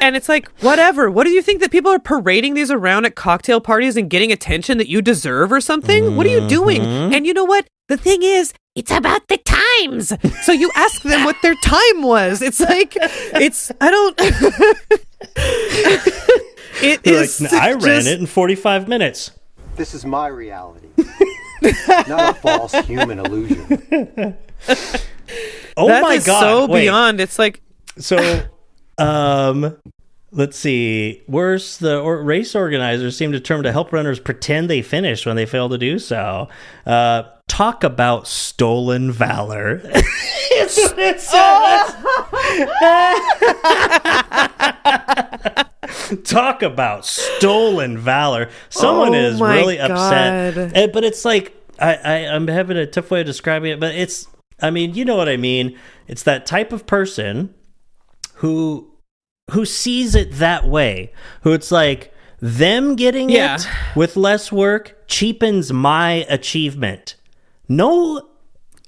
and it's like, whatever. What do you think that people are parading these around at cocktail parties and getting attention that you deserve or something? What are you doing? And you know what? The thing is, it's about the times. So you ask them what their time was. It's like, I don't. It You're is. like, I ran it in 45 minutes. This is my reality, not a false human illusion. Oh That my is God. so Wait. beyond. It's like, So, let's see. Worse, the race organizers seem determined to help runners pretend they finished when they fail to do so. Talk about stolen valor. It's what it says. Talk about stolen valor. Someone Oh is my really God. upset. But it's like, I'm having a tough way of describing it, but it's, I mean, you know what I mean. It's that type of person who sees it that way, who it's like them getting it with less work cheapens my achievement. No,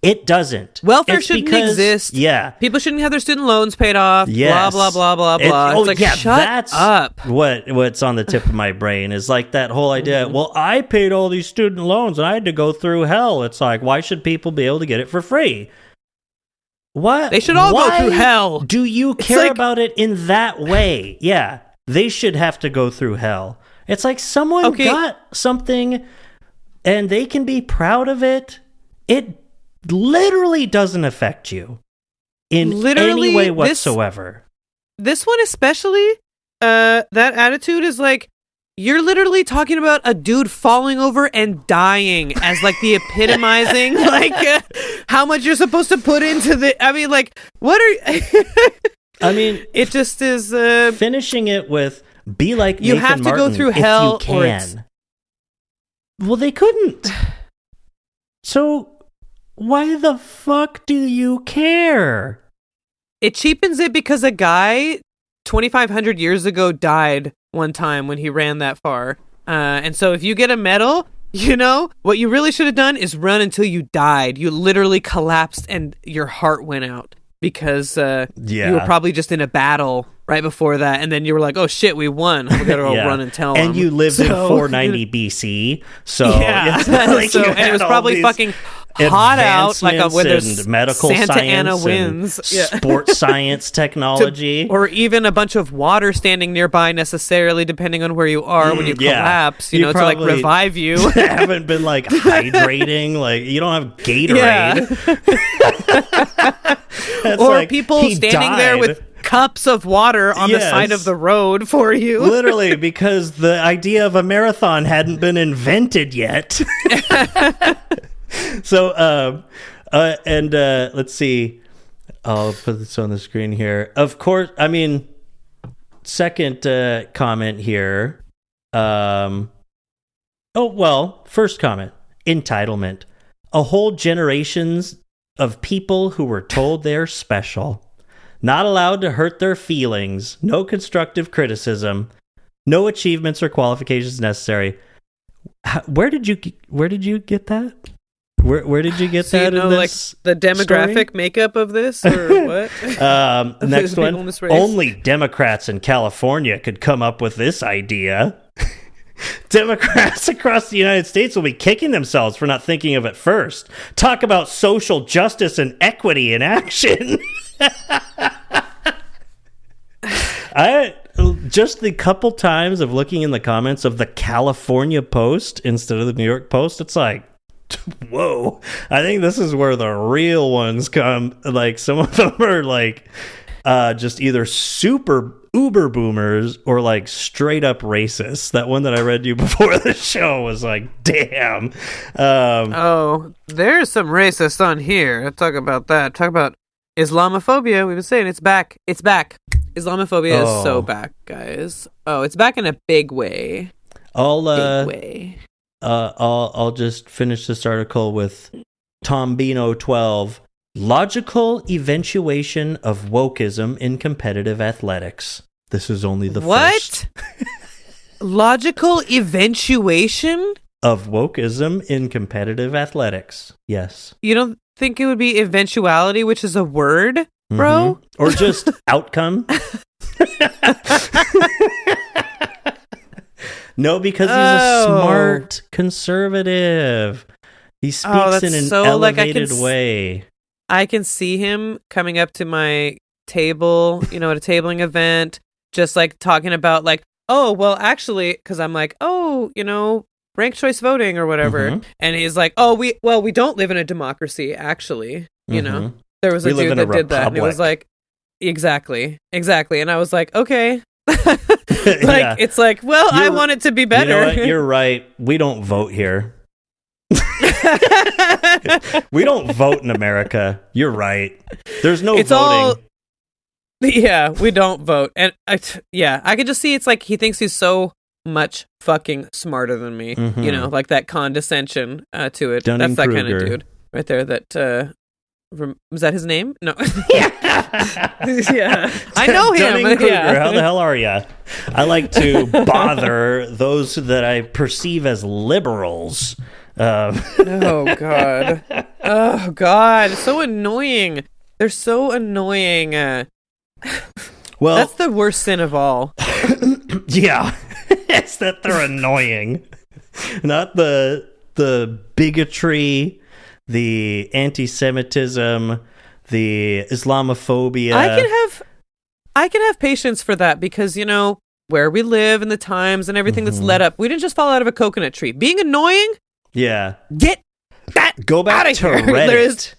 it doesn't. welfare It's shouldn't because- exist. Yeah. People shouldn't have their student loans paid off. Yes. Blah, blah, blah, blah, blah. It's like, shut that's up. What's on the tip of my brain is like that whole idea. Well, I paid all these student loans and I had to go through hell. It's like, why should people be able to get it for free? What? They should all go Why through hell. Do you care about it in that way? Yeah, they should have to go through hell. It's like someone got something and they can be proud of it. It literally doesn't affect you in any way whatsoever. This one especially, that attitude is like, you're literally talking about a dude falling over and dying as like the epitomizing like how much you're supposed to put into the. I mean, like, what are? I mean, it just is finishing it with be like you Nathan have to Martin go through if hell, you or it's. can. Well, they couldn't. So why the fuck do you care? It cheapens it because a guy 2,500 years ago died one time when he ran that far. And so if you get a medal, what you really should have done is run until you died. You literally collapsed and your heart went out because you were probably just in a battle right before that. And then you were like, oh shit, we won. We gotta go run and tell them. And you lived in 490 BC. So, yeah. like So, and it was probably fucking hot out, like where there's medical Santa science Ana winds, sports science technology, or even a bunch of water standing nearby. Necessarily, depending on where you are when you collapse, to like revive you. Haven't been like hydrating, like you don't have Gatorade, or like, people standing there with cups of water on the side of the road for you. Literally, because the idea of a marathon hadn't been invented yet. So, let's see. I'll put this on the screen here. Of course, I mean, second comment here. First comment. Entitlement. A whole generations of people who were told they're special. Not allowed to hurt their feelings. No constructive criticism. No achievements or qualifications necessary. Where did you get that? Where did you get that? In this like the demographic story? makeup of this, or what? Next one. Only Democrats in California could come up with this idea. Democrats across the United States will be kicking themselves for not thinking of it first. Talk about social justice and equity in action. Just the couple times of looking in the comments of the California Post instead of the New York Post, it's like, whoa, I think this is where the real ones come. Like, some of them are like just either super uber boomers or like straight up racists. That one that I read you before the show was like, damn. Oh, there's some racists on here. Talk about that. Talk about Islamophobia. We've been saying it's back. It's back. Islamophobia is so back, guys. Oh, it's back in a big way. I'll just finish this article with Tombino 12. Logical eventuation of wokeism in competitive athletics. This is only the first. Logical eventuation of wokeism in competitive athletics. Yes. You don't think it would be eventuality, which is a word, bro? Or just outcome? No, because he's a smart conservative. He speaks in an elevated way. I can see him coming up to my table, at a tabling event, just like talking about like, oh, well, actually, because I'm like, oh, ranked choice voting or whatever. And he's like, oh, we don't live in a democracy, actually. There was a dude that did that. And it was like, exactly. And I was like, okay. It's like, well, I want it to be better. You know what? You're right. We don't vote here. We don't vote in America. You're right. There's no voting. We don't vote. And I could just see it's like he thinks he's so much fucking smarter than me. Like that condescension to it. That's that kind of dude right there. That was that his name? No. Yeah. I know him. Dunning-Kruger. How the hell are you? I like to bother those that I perceive as liberals. Oh god. Oh god. So annoying. They're so annoying. Well, that's the worst sin of all. Yeah. It's that they're annoying. Not the bigotry, the anti-Semitism, the Islamophobia. I can have patience for that because, where we live and the times and everything that's led up. We didn't just fall out of a coconut tree. Being annoying? Yeah. Get that Go back out of to here. Reddit.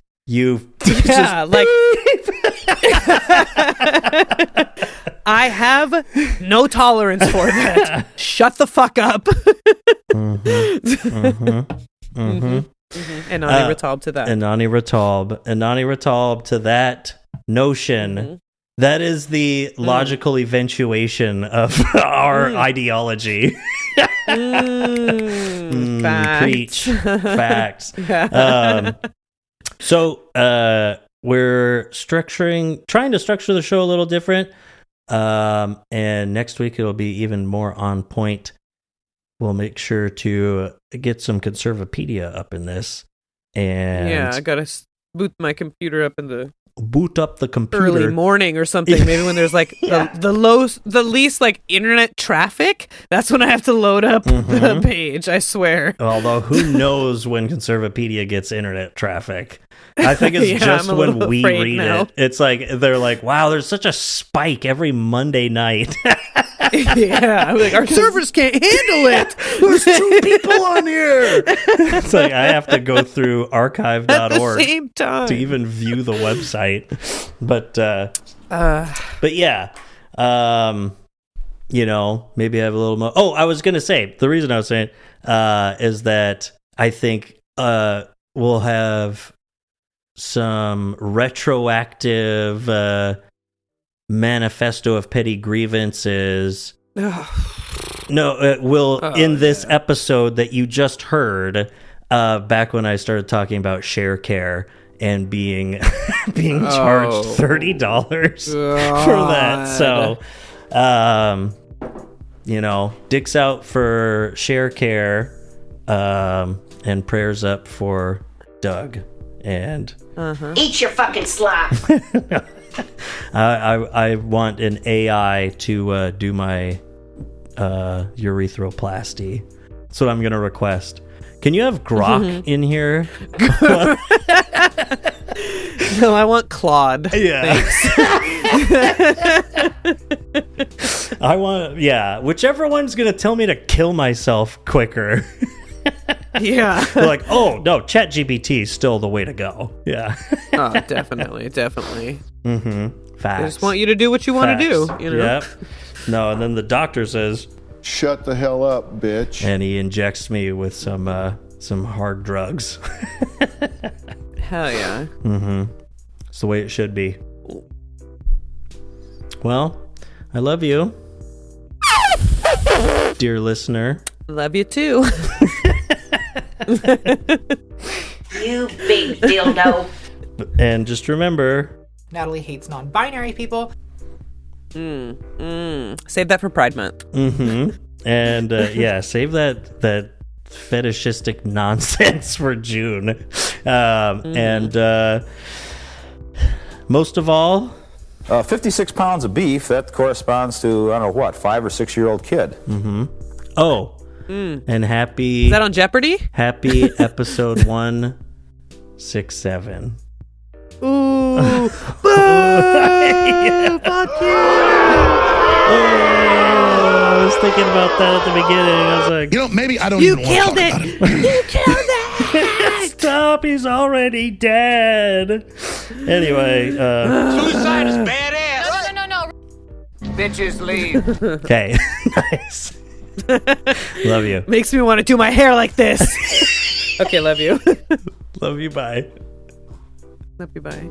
I have no tolerance for that. Shut the fuck up. And Ani Ratab to that. And Ani Ratab to that notion. That is the logical eventuation of our ideology. Preach. Facts. So we're trying to structure the show a little different. And next week it'll be even more on point. We'll make sure to get some Conservapedia up in this. And I gotta boot my computer up in the computer early morning or something. Maybe when there's like the least like internet traffic. That's when I have to load up the page. I swear. Although who knows when Conservapedia gets internet traffic? I think it's just when we read it. It's like they're like, wow, there's such a spike every Monday night. I'm like, our servers can't handle it. There's 2 people on here. It's like I have to go through archive.org at the same time to even view the website. But yeah, maybe I have a little more. Oh, I was gonna say the reason I was saying is that I think we'll have some retroactive manifesto of petty grievances. In this episode that you just heard, back when I started talking about ShareCare and being charged $30 for that. So, dicks out for ShareCare, and prayers up for Doug. And eat your fucking slop. I want an AI to do my urethroplasty. That's what I'm gonna request. Can you have Grok in here? No, I want Claude. Yeah. I want, whichever one's gonna tell me to kill myself quicker. Yeah. They're like, oh no, ChatGPT is still the way to go. Yeah. Oh, definitely. Facts. They just want you to do what you want to do. Facts. You know. Yep. No, and then the doctor says, "Shut the hell up, bitch!" and he injects me with some hard drugs. Hell yeah. Mm-hmm. It's the way it should be. Well, I love you, dear listener. Love you too. You big dildo. And just remember, Natalie hates non-binary people. Save that for Pride Month. mm-hmm. And yeah, save that fetishistic nonsense for June. And most of all, 56 pounds of beef, that corresponds to, I don't know what, 5 or 6 year old kid. mm-hmm. Oh, and happy... Is that on Jeopardy? Happy episode 167. Ooh. Fuck you! I was thinking about that at the beginning. I was like, You know, maybe I don't even want to talk about it. You killed it! Stop, he's already dead. Anyway, Suicide is badass. No. Bitches leave. okay. Nice. Love you. Makes me want to do my hair like this. Okay, love you. Love you, bye. Love you, bye.